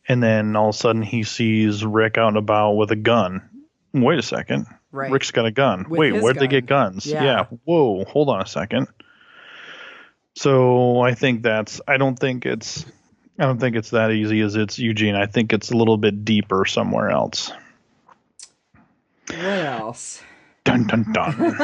and then all of a sudden he sees Rick out and about with a gun. Wait a second, right? Rick's got a gun. With Wait, where'd they get guns? Yeah. Whoa, hold on a second. So I don't think it's that easy as it's Eugene. I think it's a little bit deeper somewhere else. What else? Dun dun dun.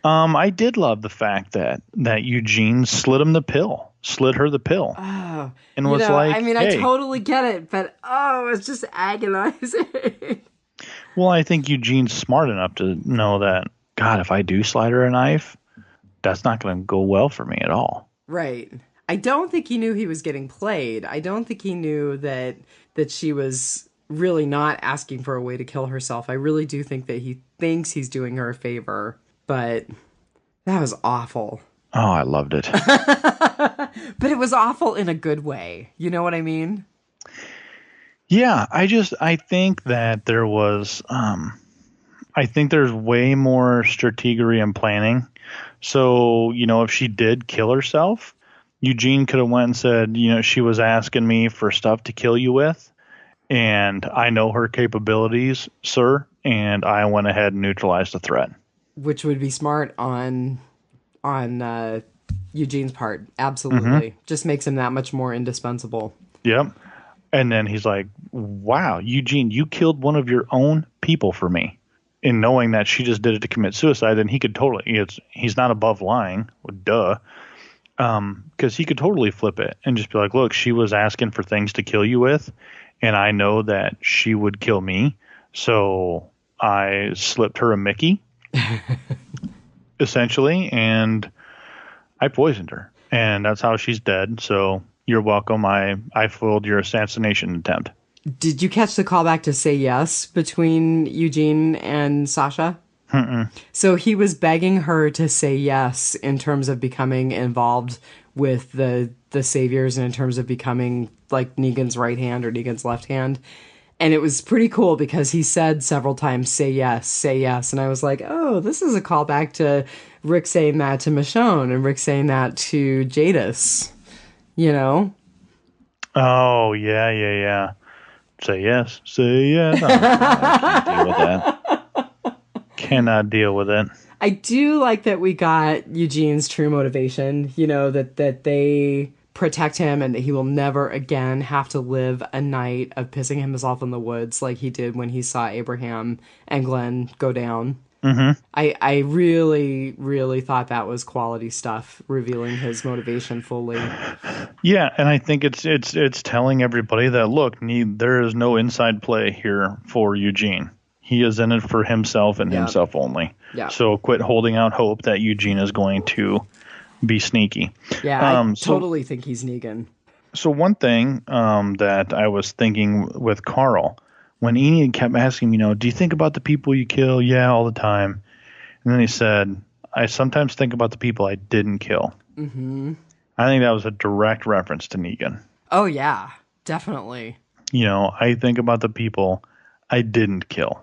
I did love the fact that Eugene slid her the pill. Oh, and was like, I mean, hey. I totally get it, but it's just agonizing. Well, I think Eugene's smart enough to know that, God, if I do slide her a knife, that's not going to go well for me at all. Right. I don't think he knew he was getting played. I don't think he knew that she was really not asking for a way to kill herself. I really do think that he thinks he's doing her a favor, but that was awful. Oh, I loved it. But it was awful in a good way. You know what I mean? Yeah, I think that there was, I think there's way more strategery and planning. So, if she did kill herself, Eugene could have went and said, she was asking me for stuff to kill you with. And I know her capabilities, sir, and I went ahead and neutralized the threat. Which would be smart on Eugene's part. Absolutely. Just makes him that much more indispensable. Yep. And then he's like, wow, Eugene, you killed one of your own people for me. And knowing that she just did it to commit suicide, then he could totally, he's not above lying. Well, duh. Because he could totally flip it and just be like, look, she was asking for things to kill you with. And I know that she would kill me, so I slipped her a Mickey, essentially, and I poisoned her. And that's how she's dead, so you're welcome. I foiled your assassination attempt. Did you catch the callback to Say Yes between Eugene and Sasha? Mm-mm. So he was begging her to say yes in terms of becoming involved with the Saviors and in terms of becoming like Negan's right hand or Negan's left hand. And it was pretty cool because he said several times, say yes, say yes. And I was like, oh, this is a callback to Rick saying that to Michonne and Rick saying that to Jadis, Oh, yeah. Say yes, say yes. Oh, I can't deal with that. Cannot deal with it. I do like that we got Eugene's true motivation, that they protect him and that he will never again have to live a night of pissing himself in the woods like he did when he saw Abraham and Glenn go down. Mm-hmm. I really, really thought that was quality stuff, revealing his motivation fully. Yeah, and I think it's telling everybody that, look, there is no inside play here for Eugene. He is in it for himself and himself only. Yeah. So quit holding out hope that Eugene is going to be sneaky. Yeah, I totally think he's Negan. So one thing that I was thinking with Carl, when Enid kept asking me, do you think about the people you kill? Yeah, all the time. And then he said, I sometimes think about the people I didn't kill. Mm-hmm. I think that was a direct reference to Negan. Oh, yeah, definitely. I think about the people I didn't kill.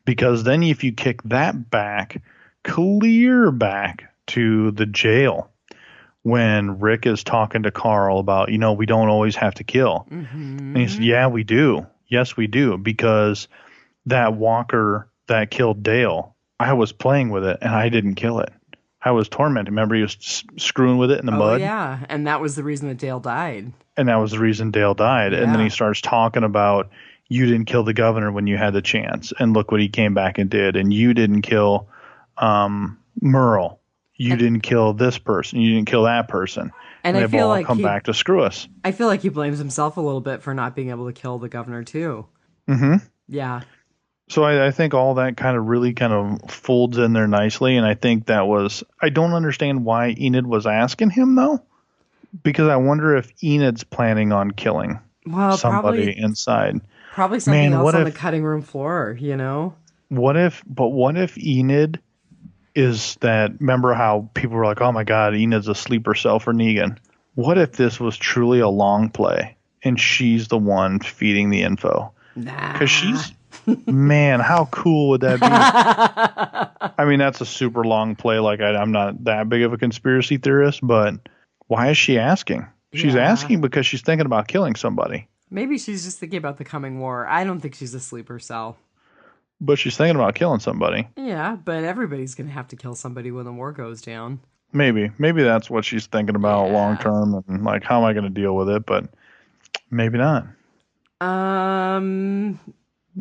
Because then if you kick that back, clear back to the jail, when Rick is talking to Carl about, we don't always have to kill. Mm-hmm. And he said, yeah, we do. Yes, we do. Because that walker that killed Dale, I was playing with it and I didn't kill it. I was tormented. Remember, he was screwing with it in the Oh, mud, yeah. And that was the reason that Dale died. and that was the reason Dale died. And then he Yeah. starts talking about, you didn't kill the governor when you had the chance, and look what he came back and did. And you didn't kill Merle. You didn't kill this person. You didn't kill that person. And I they've feel all like come back to screw us. I feel like he blames himself a little bit for not being able to kill the governor, too. Mm-hmm. Yeah. So I think all that kind of really kind of folds in there nicely. And I think that was, I don't understand why Enid was asking him, though, because I wonder if Enid's planning on killing somebody inside. Probably something else on the cutting room floor, you know? What if Enid is that, remember how people were like, oh my God, Enid's a sleeper cell for Negan. What if this was truly a long play and she's the one feeding the info? Nah. Because she's, man, how cool would that be? I mean, that's a super long play. Like, I'm not that big of a conspiracy theorist, but why is she asking? She's asking because she's thinking about killing somebody. Maybe she's just thinking about the coming war. I don't think she's a sleeper cell. But she's thinking about killing somebody. Yeah, but everybody's going to have to kill somebody when the war goes down. Maybe that's what she's thinking about long term, and like, how am I going to deal with it? But maybe not. You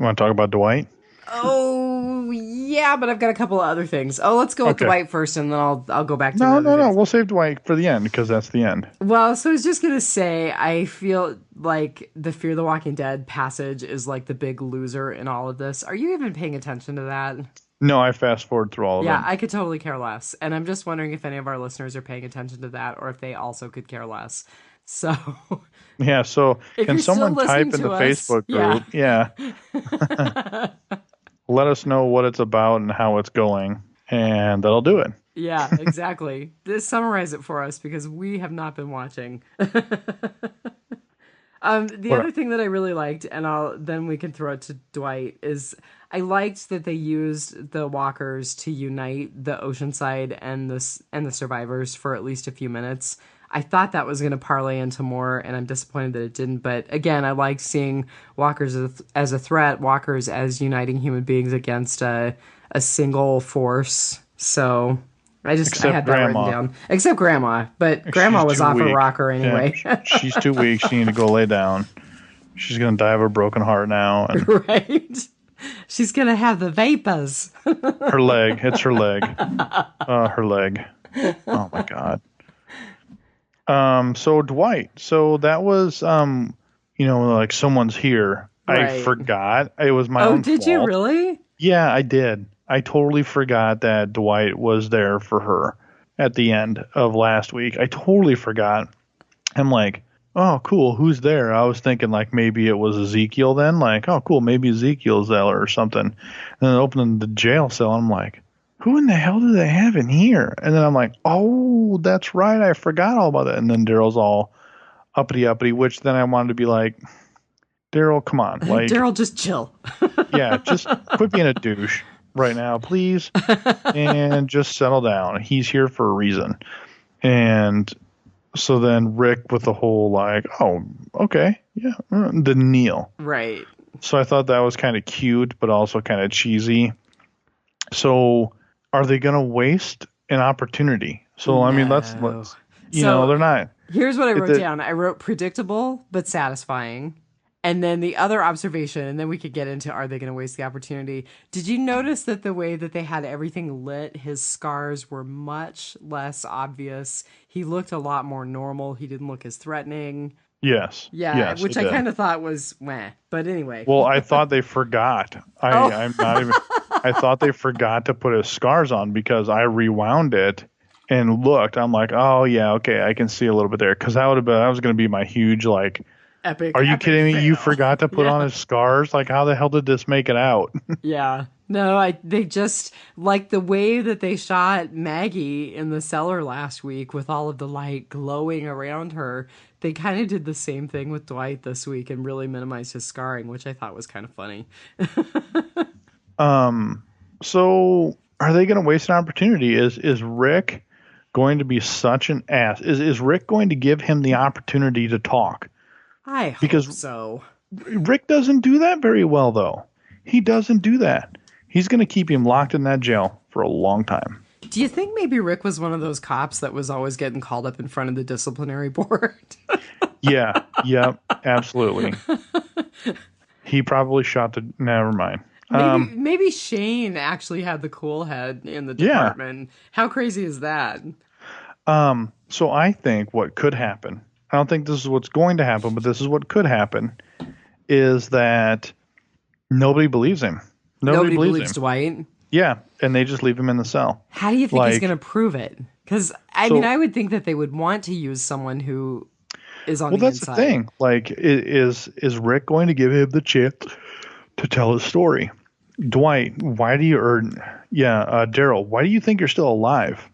want to talk about Dwight? Oh, yeah, but I've got a couple of other things. Oh, let's go with Dwight first, and then I'll go back to No. We'll save Dwight for the end, because that's the end. Well, so I was just going to say, I feel like the Fear the Walking Dead passage is like the big loser in all of this. Are you even paying attention to that? No, I fast forward through all of it. Yeah, I could totally care less. And I'm just wondering if any of our listeners are paying attention to that, or if they also could care less. So... Yeah, so can someone type in the Facebook group? Yeah. Let us know what it's about and how it's going, and that'll do it. Yeah, exactly. Just summarize it for us, because we have not been watching. Other thing that I really liked, and then we can throw it to Dwight, is I liked that they used the walkers to unite the Oceanside and the survivors for at least a few minutes. I thought that was going to parlay into more, and I'm disappointed that it didn't. But again, I liked seeing walkers as a threat, walkers as uniting human beings against a single force. So I had that written down. Except Grandma, but Grandma was off a rocker anyway. Yeah, she's too weak. She needs to go lay down. She's going to die of a broken heart now. And right. She's going to have the vapors. Her leg. It's her leg. Her leg. Oh, my God. So Dwight, so that was, like someone's here. Right. I forgot. It was my own fault. Oh, did you really? Yeah, I did. I totally forgot that Dwight was there for her at the end of last week. I totally forgot. I'm like, oh, cool. Who's there? I was thinking like maybe it was Ezekiel then. Like, oh, cool. Maybe Ezekiel's there or something. And then opening the jail cell, I'm like, who in the hell do they have in here? And then I'm like, oh, that's right. I forgot all about it. And then Daryl's all uppity, which then I wanted to be like, Daryl, come on. Like, Daryl, just chill. Yeah, just quit being a douche right now, please. And just settle down. He's here for a reason. And so then Rick with the whole like, oh, okay. Yeah. The kneel. Right. So I thought that was kind of cute, but also kind of cheesy. So are they going to waste an opportunity? So, I mean, let's they're not. Here's what I wrote down. I wrote predictable, but satisfying. And then the other observation, and then we could get into, are they going to waste the opportunity? Did you notice that the way that they had everything lit, his scars were much less obvious? He looked a lot more normal. He didn't look as threatening. Yes. Yeah, yes, which I kind of thought was meh. But anyway. Well, I thought they forgot. I'm not even. I thought they forgot to put his scars on because I rewound it and looked. I'm like, oh yeah, okay, I can see a little bit there because that was going to be my huge like. Epic. Are you kidding me? Fail. You forgot to put on his scars? Like, how the hell did this make it out? Yeah. No, they just, like the way that they shot Maggie in the cellar last week with all of the light glowing around her, they kind of did the same thing with Dwight this week and really minimized his scarring, which I thought was kind of funny. So are they going to waste an opportunity? Is Rick going to be such an ass? Is Rick going to give him the opportunity to talk? I hope so. Rick doesn't do that very well, though. He doesn't do that. He's going to keep him locked in that jail for a long time. Do you think maybe Rick was one of those cops that was always getting called up in front of the disciplinary board? Yeah. Yep. Absolutely. He probably shot the. Never mind. Maybe Shane actually had the cool head in the Yeah. department. How crazy is that? So I think what could happen. I don't think this is what's going to happen, but this is what could happen. Is that nobody believes him? Nobody believes Dwight. Yeah, and they just leave him in the cell. How do you think he's going to prove it? Because I mean, I would think that they would want to use someone who is on the inside. Well, that's the thing. Like, is Rick going to give him the chance to tell his story? Dwight, why do you Daryl, why do you think you're still alive?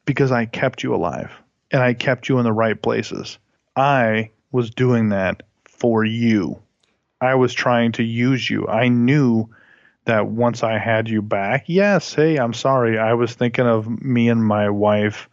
Because I kept you alive, and I kept you in the right places. I was doing that for you. I was trying to use you. I knew that once I had you back, yes, hey, I'm sorry. I was thinking of me and my wife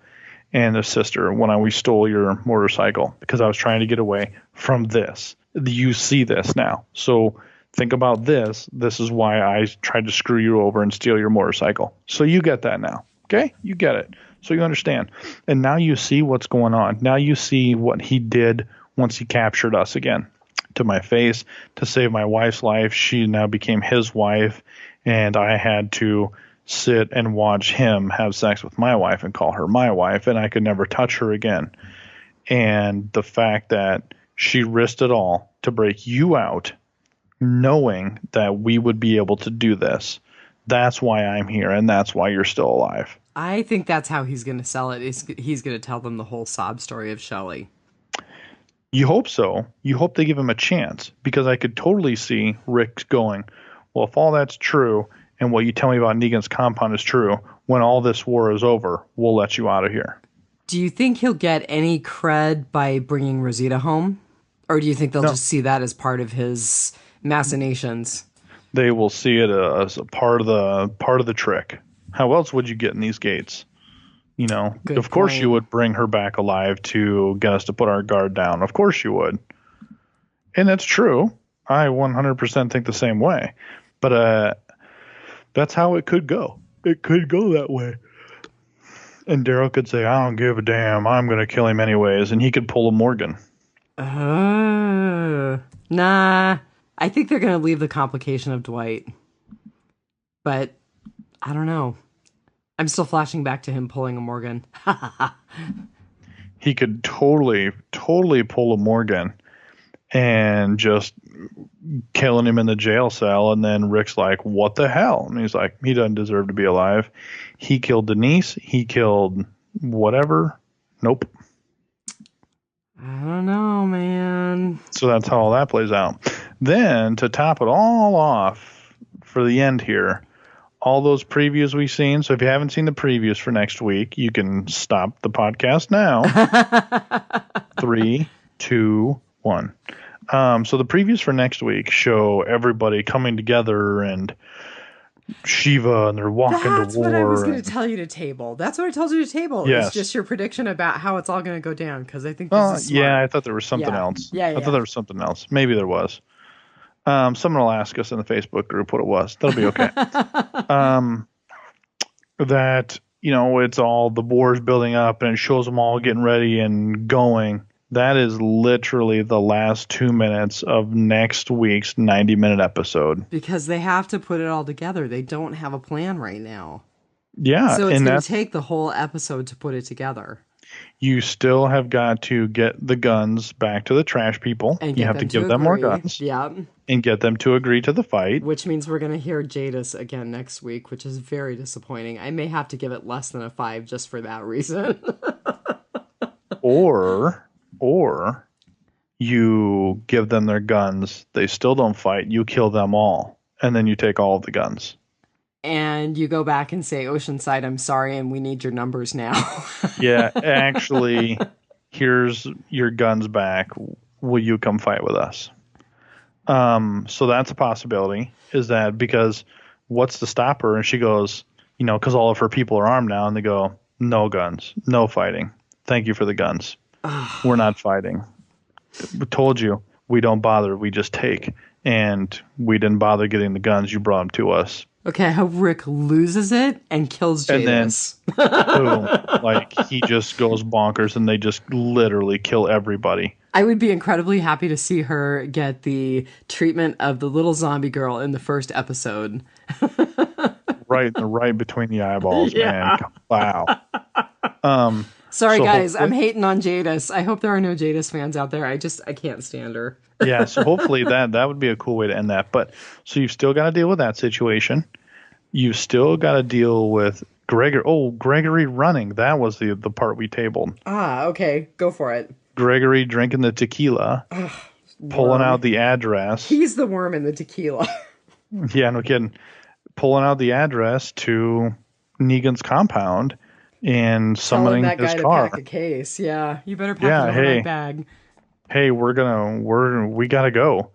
and a sister when we stole your motorcycle because I was trying to get away from this. You see this now. So think about this. This is why I tried to screw you over and steal your motorcycle. So you get that now. Okay? You get it. So you understand. And now you see what's going on. Now you see what he did once he captured us again. To my face, to save my wife's life. She now became his wife, and I had to sit and watch him have sex with my wife and call her my wife, and I could never touch her again. And the fact that she risked it all to break you out, knowing that we would be able to do this, that's why I'm here, and that's why you're still alive. I think that's how he's going to sell it. He's going to tell them the whole sob story of Shelley. You hope so. You hope they give him a chance, because I could totally see Rick going, well, if all that's true and what you tell me about Negan's compound is true, when all this war is over, we'll let you out of here. Do you think he'll get any cred by bringing Rosita home? Or do you think they'll just see that as part of his machinations? They will see it as a part of the trick. How else would you get in these gates? You know, of course you would bring her back alive to get us to put our guard down. Of course you would. And that's true. I 100% think the same way. But that's how it could go. It could go that way. And Daryl could say, I don't give a damn. I'm going to kill him anyways. And he could pull a Morgan. Nah. I think they're going to leave the complication of Dwight. But I don't know. I'm still flashing back to him pulling a Morgan. He could totally pull a Morgan and just killing him in the jail cell. And then Rick's like, what the hell? And he's like, he doesn't deserve to be alive. He killed Denise. He killed whatever. Nope. I don't know, man. So that's how all that plays out. Then to top it all off for the end here, all those previews we've seen. So if you haven't seen the previews for next week, you can stop the podcast now. 3, 2, 1. So the previews for next week show everybody coming together and Shiva, and they're walking to war. That's what I was going to tell you to table. That's what I told you to table. Yes. It's just your prediction about how it's all going to go down, because I think this is smart. Yeah, I thought there was something else. I thought there was something else. Maybe there was. Someone will ask us in the Facebook group what it was. That'll be okay. That, it's all the war's building up and it shows them all getting ready and going. That is literally the last 2 minutes of next week's 90-minute episode. Because they have to put it all together. They don't have a plan right now. Yeah. So it's going to take the whole episode to put it together. You still have got to get the guns back to the trash people. And you have to give them more guns. Yeah. And get them to agree to the fight. Which means we're going to hear Jadis again next week, which is very disappointing. I may have to give it less than a 5 just for that reason. Or you give them their guns. They still don't fight. You kill them all. And then you take all of the guns. And you go back and say, Oceanside, I'm sorry, and we need your numbers now. Yeah, actually, here's your guns back. Will you come fight with us? So that's a possibility. Is that because what's to stop her? And she goes, because all of her people are armed now. And they go, no guns, no fighting. Thank you for the guns. We're not fighting. We told you we don't bother. We just take. And we didn't bother getting the guns. You brought them to us. Okay, I hope Rick loses it and kills And then Jadis. boom, like he just goes bonkers and they just literally kill everybody. I would be incredibly happy to see her get the treatment of the little zombie girl in the first episode. Right between the eyeballs, man. Yeah. Wow. Um, Sorry, so guys. I'm hopefully, hating on Jadis. I hope there are no Jadis fans out there. I can't stand her. yeah, so hopefully that would be a cool way to end that. But so you've still got to deal with that situation. You've still got to deal with Gregory. Oh, Gregory running. That was the part we tabled. Ah, okay. Go for it. Gregory drinking the tequila, pulling Worm. out the address. He's the worm in the tequila. Yeah, no kidding. Pulling out the address to Negan's compound and Telling summoning that his guy to car. pack a case. Yeah, you better pack Yeah, an overnight bag. hey, we gotta go.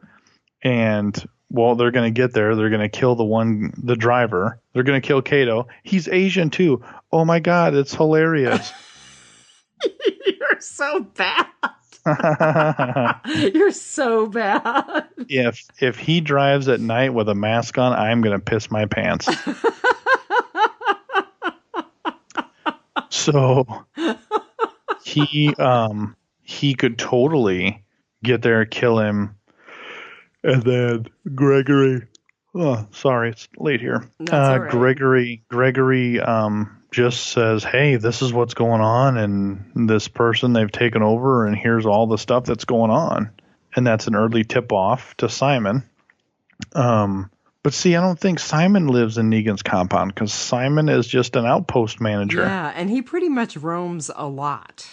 And well, they're gonna get there. They're gonna kill the driver. They're gonna kill Kato. He's Asian too. Oh my God, it's hilarious. You're so bad. You're so bad. If he drives at night with a mask on, I'm gonna piss my pants. So he could totally get there, kill him, and then Gregory. Oh, sorry, it's late here. That's all right. Gregory just says, "Hey, this is what's going on, and this person they've taken over, and here's all the stuff that's going on." And that's an early tip off to Simon. But see, I don't think Simon lives in Negan's compound because Simon is just an outpost manager. Yeah, and he pretty much roams a lot.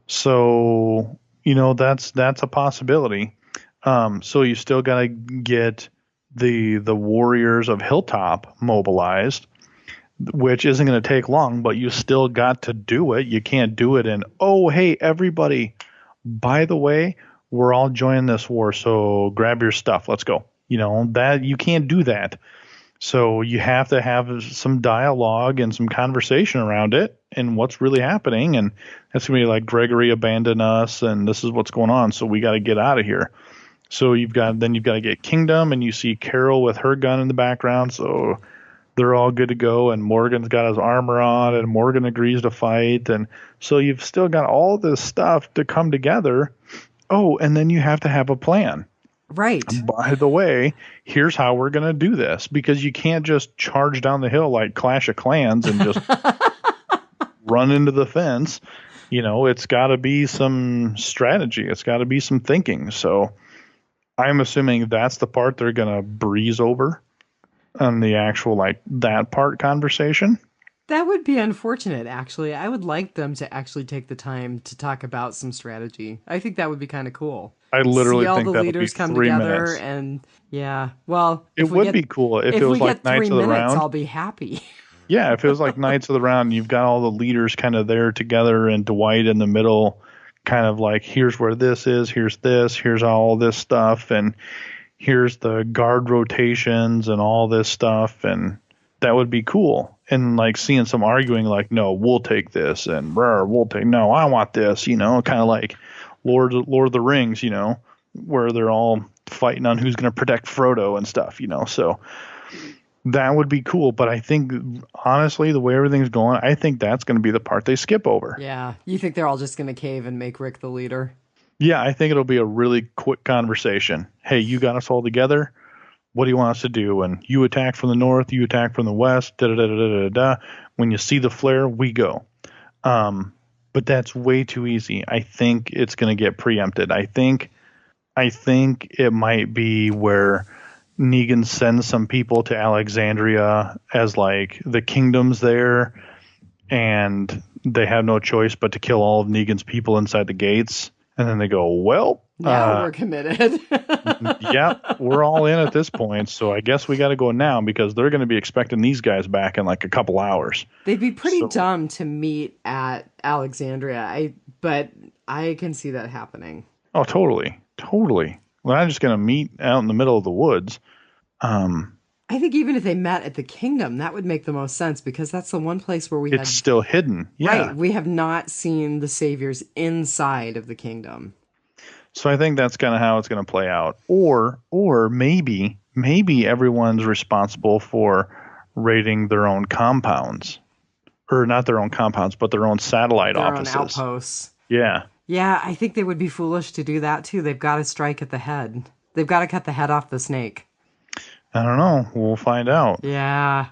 So, that's a possibility. So you still got to get the warriors of Hilltop mobilized, which isn't going to take long, but you still got to do it. You can't do it in, oh, hey, everybody, by the way, we're all joining this war, so grab your stuff. Let's go. That you can't do that. So you have to have some dialogue and some conversation around it and what's really happening. And that's going to be like, Gregory abandoned us and this is what's going on. So we got to get out of here. So you've got to get Kingdom, and you see Carol with her gun in the background. So they're all good to go. And Morgan's got his armor on, and Morgan agrees to fight. And so you've still got all this stuff to come together. Oh, and then you have to have a plan. Right. By the way, here's how we're going to do this, because you can't just charge down the hill like Clash of Clans and just run into the fence. It's got to be some strategy. It's got to be some thinking. So I'm assuming that's the part they're going to breeze over on the actual, that part conversation. That would be unfortunate, actually. I would like them to actually take the time to talk about some strategy. I think that would be kind of cool. I literally See all think the that would leaders be come 3 together, minutes. and yeah, well, It would be cool if it was like Knights of the Round. I'll be happy. Yeah, if it was like Knights of the Round, you've got all the leaders kind of there together, and Dwight in the middle, kind of like, here's where this is, here's this, here's all this stuff, and here's the guard rotations and all this stuff, and that would be cool. And like seeing some arguing, like, no, we'll take this, and we'll take, no, I want this, kind of like Lord of the Rings, where they're all fighting on who's going to protect Frodo and stuff, so that would be cool. But I think, honestly, the way everything's going, I think that's going to be the part they skip over. Yeah. You think they're all just going to cave and make Rick the leader? Yeah, I think it'll be a really quick conversation. Hey, you got us all together. What do you want us to do? And you attack from the north, you attack from the west, da-da-da-da-da-da. When you see the flare, we go. But that's way too easy. I think it's going to get preempted. I think it might be where Negan sends some people to Alexandria as like the kingdom's there, and they have no choice but to kill all of Negan's people inside the gates. And then they go, well, now we're committed. Yeah, we're all in at this point. So I guess we got to go now, because they're going to be expecting these guys back in like a couple hours. They'd be pretty dumb to meet at Alexandria. But I can see that happening. Oh, totally. We're not just going to meet out in the middle of the woods. I think even if they met at the kingdom, that would make the most sense, because that's the one place where it's still hidden. Yeah. Right. We have not seen the saviors inside of the kingdom. So I think that's kind of how it's going to play out. Or maybe maybe everyone's responsible for raiding their own compounds. Or not their own compounds, but their own satellite Their own offices. outposts. Yeah. Yeah, I think they would be foolish to do that too. They've got to strike at the head. They've got to cut the head off the snake. I don't know. We'll find out. Yeah.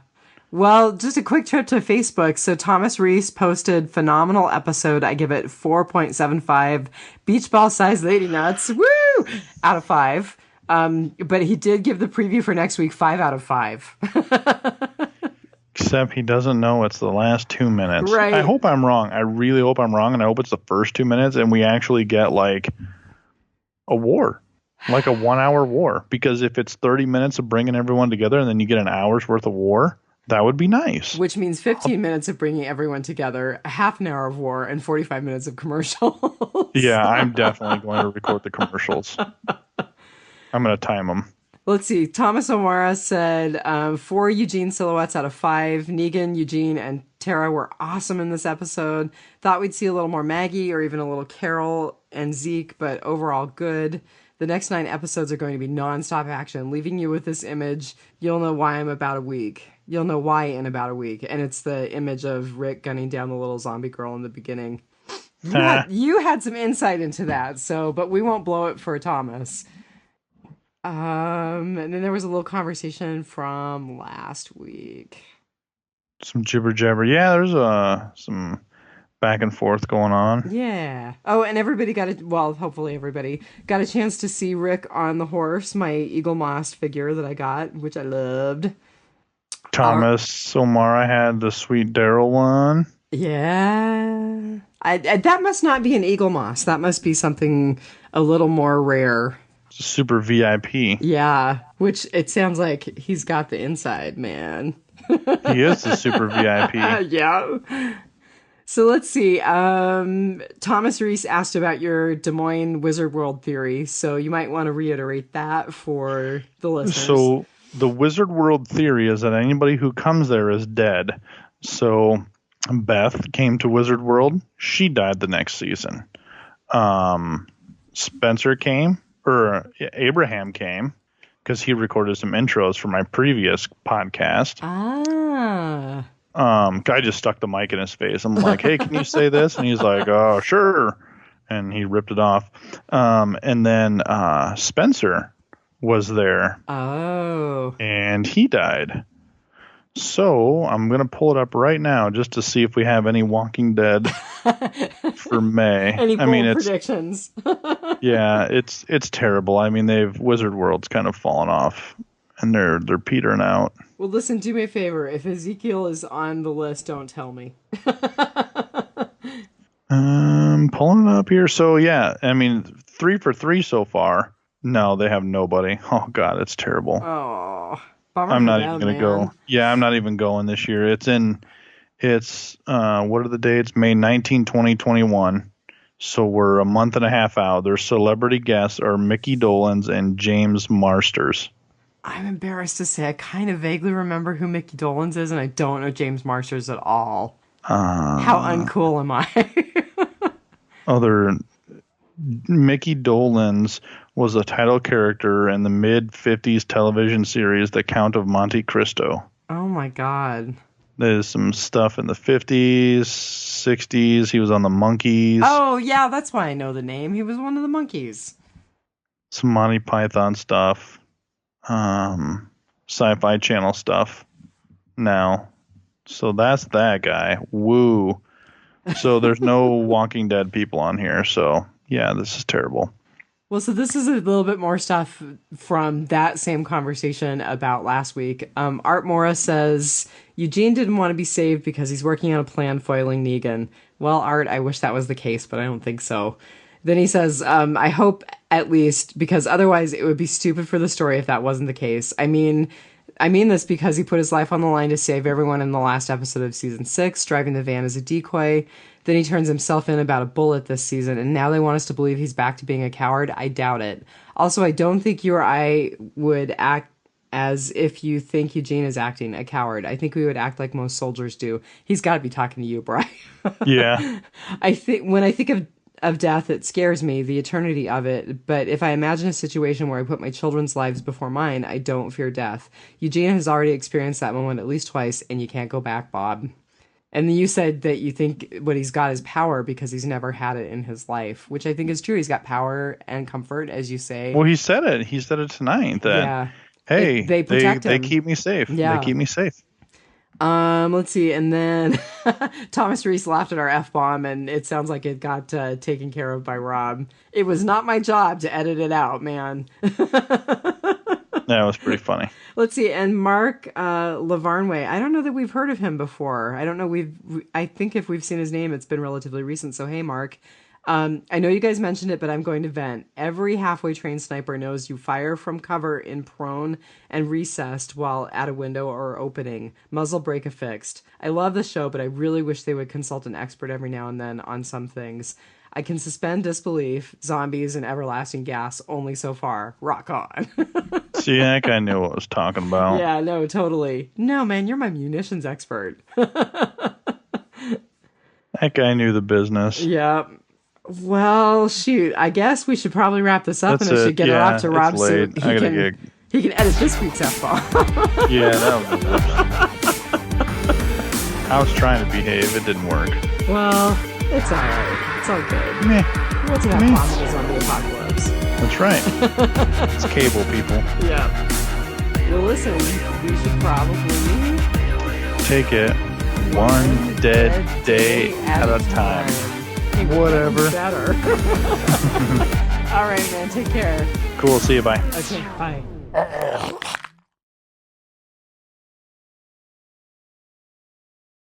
Well, just a quick trip to Facebook. So Thomas Reese posted phenomenal episode. I give it 4.75 beach ball sized lady nuts. Woo! Out of 5. But he did give the preview for next week 5 out of 5. Except he doesn't know it's the last 2 minutes. Right. I hope I'm wrong. I really hope I'm wrong, and I hope it's the first 2 minutes, and we actually get like a war, like a 1 hour war. Because if it's 30 minutes of bringing everyone together, and then you get an hour's worth of war, that would be nice. Which means 15 minutes of bringing everyone together, a half an hour of war, and 45 minutes of commercials. Yeah, I'm definitely going to record the commercials. I'm going to time them. Let's see. Thomas O'Mara said 4 Eugene silhouettes out of 5. Negan, Eugene, and Tara were awesome in this episode. Thought we'd see a little more Maggie or even a little Carol and Zeke, but overall good. The next 9 episodes are going to be nonstop action, leaving you with this image. You'll know why in about a week. You'll know why in about a week. And it's the image of Rick gunning down the little zombie girl in the beginning. You had some insight into that, but we won't blow it for Thomas. And then there was a little conversation from last week. Some jibber jabber. Yeah, there's some back and forth going on. Yeah. Oh, and everybody hopefully everybody got a chance to see Rick on the horse, my Eagle Moss figure that I got, which I loved. Thomas O'Mara had the Sweet Daryl one. Yeah. That must not be an Eagle Moss. That must be something a little more rare. Super VIP. Yeah, which it sounds like he's got the inside, man. He is the super VIP. Yeah. So let's see. Thomas Reese asked about your Des Moines Wizard World theory, so you might want to reiterate that for the listeners. So the Wizard World theory is that anybody who comes there is dead. So Beth came to Wizard World. She died the next season. Spencer came. Abraham came because he recorded some intros for my previous podcast. I just stuck the mic in his face. I'm like, hey, can you say this? And he's like, oh, sure. And he ripped it off. And then Spencer was there. Oh. And he died. So I'm going to pull it up right now just to see if we have any Walking Dead for May. Any bold predictions? Yeah, it's terrible. I mean, Wizard World's kind of fallen off, and they're petering out. Well, listen, do me a favor. If Ezekiel is on the list, don't tell me. Pulling it up here. So yeah, I mean, 3 for 3 so far. No, they have nobody. Oh God, it's terrible. Oh, bummer. I'm not even gonna go. Yeah, I'm not even going this year. It's what are the dates? May 19, 2021. So we're a month and a half out. Their celebrity guests are Mickey Dolenz and James Marsters. I'm embarrassed to say I kind of vaguely remember who Mickey Dolenz is, and I don't know James Marsters at all. How uncool am I? Mickey Dolenz was a title character in the mid-50s television series The Count of Monte Cristo. Oh my God. There's some stuff in the 50s, 60s. He was on the Monkees. Oh, yeah, that's why I know the name. He was one of the Monkees. Some Monty Python stuff. Sci-Fi Channel stuff. Now. So that's that guy. Woo. So there's no Walking Dead people on here. So, yeah, this is terrible. Well, so this is a little bit more stuff from that same conversation about last week. Art Mora says, Eugene didn't want to be saved because he's working on a plan foiling Negan. Well, Art, I wish that was the case, but I don't think so. Then he says, I hope at least, because otherwise it would be stupid for the story if that wasn't the case. I mean this because he put his life on the line to save everyone in the last episode of season 6, driving the van as a decoy. Then he turns himself in about a bullet this season, and now they want us to believe he's back to being a coward. I doubt it. Also, I don't think you or I would act as if you think Eugene is acting a coward. I think we would act like most soldiers do. He's got to be talking to you, Brian. Yeah. When I think of of death, it scares me, the eternity of it. But if I imagine a situation where I put my children's lives before mine, I don't fear death. Eugene has already experienced that moment at least twice, and you can't go back, Bob. And then you said that you think what he's got is power because he's never had it in his life, which I think is true. He's got power and comfort, as you say. Well, he said it. He said it tonight. That, yeah. Hey, they protect him. They keep me safe. Yeah. They keep me safe. Let's see. And then Thomas Reese laughed at our F-bomb, and it sounds like it got taken care of by Rob. It was not my job to edit it out, man. That was pretty funny. Let's see. And Mark Lavarnway, I don't know that we've heard of him before. I don't know. I think if we've seen his name, it's been relatively recent. So, hey, Mark. I know you guys mentioned it, but I'm going to vent. Every halfway trained sniper knows you fire from cover in prone and recessed while at a window or opening. Muzzle brake affixed. I love the show, but I really wish they would consult an expert every now and then on some things. I can suspend disbelief, zombies, and everlasting gas only so far. Rock on. See, that guy knew what I was talking about. Yeah, no, totally. No, man, you're my munitions expert. That guy knew the business. Yeah. Well, shoot, I guess we should probably wrap this up. That's and I should get it off to Rob so late. he can edit this week's F-bomb. Yeah, that was I was trying to behave. It didn't work. Well, it's all right. It's all good. Meh. What's an F-bomb is on the apocalypse? That's right. It's cable, people. Yeah. Well, listen, we should probably take it one dead day at a time. Whatever. Better. All right, man. Take care. Cool. See you. Bye. Okay. Bye.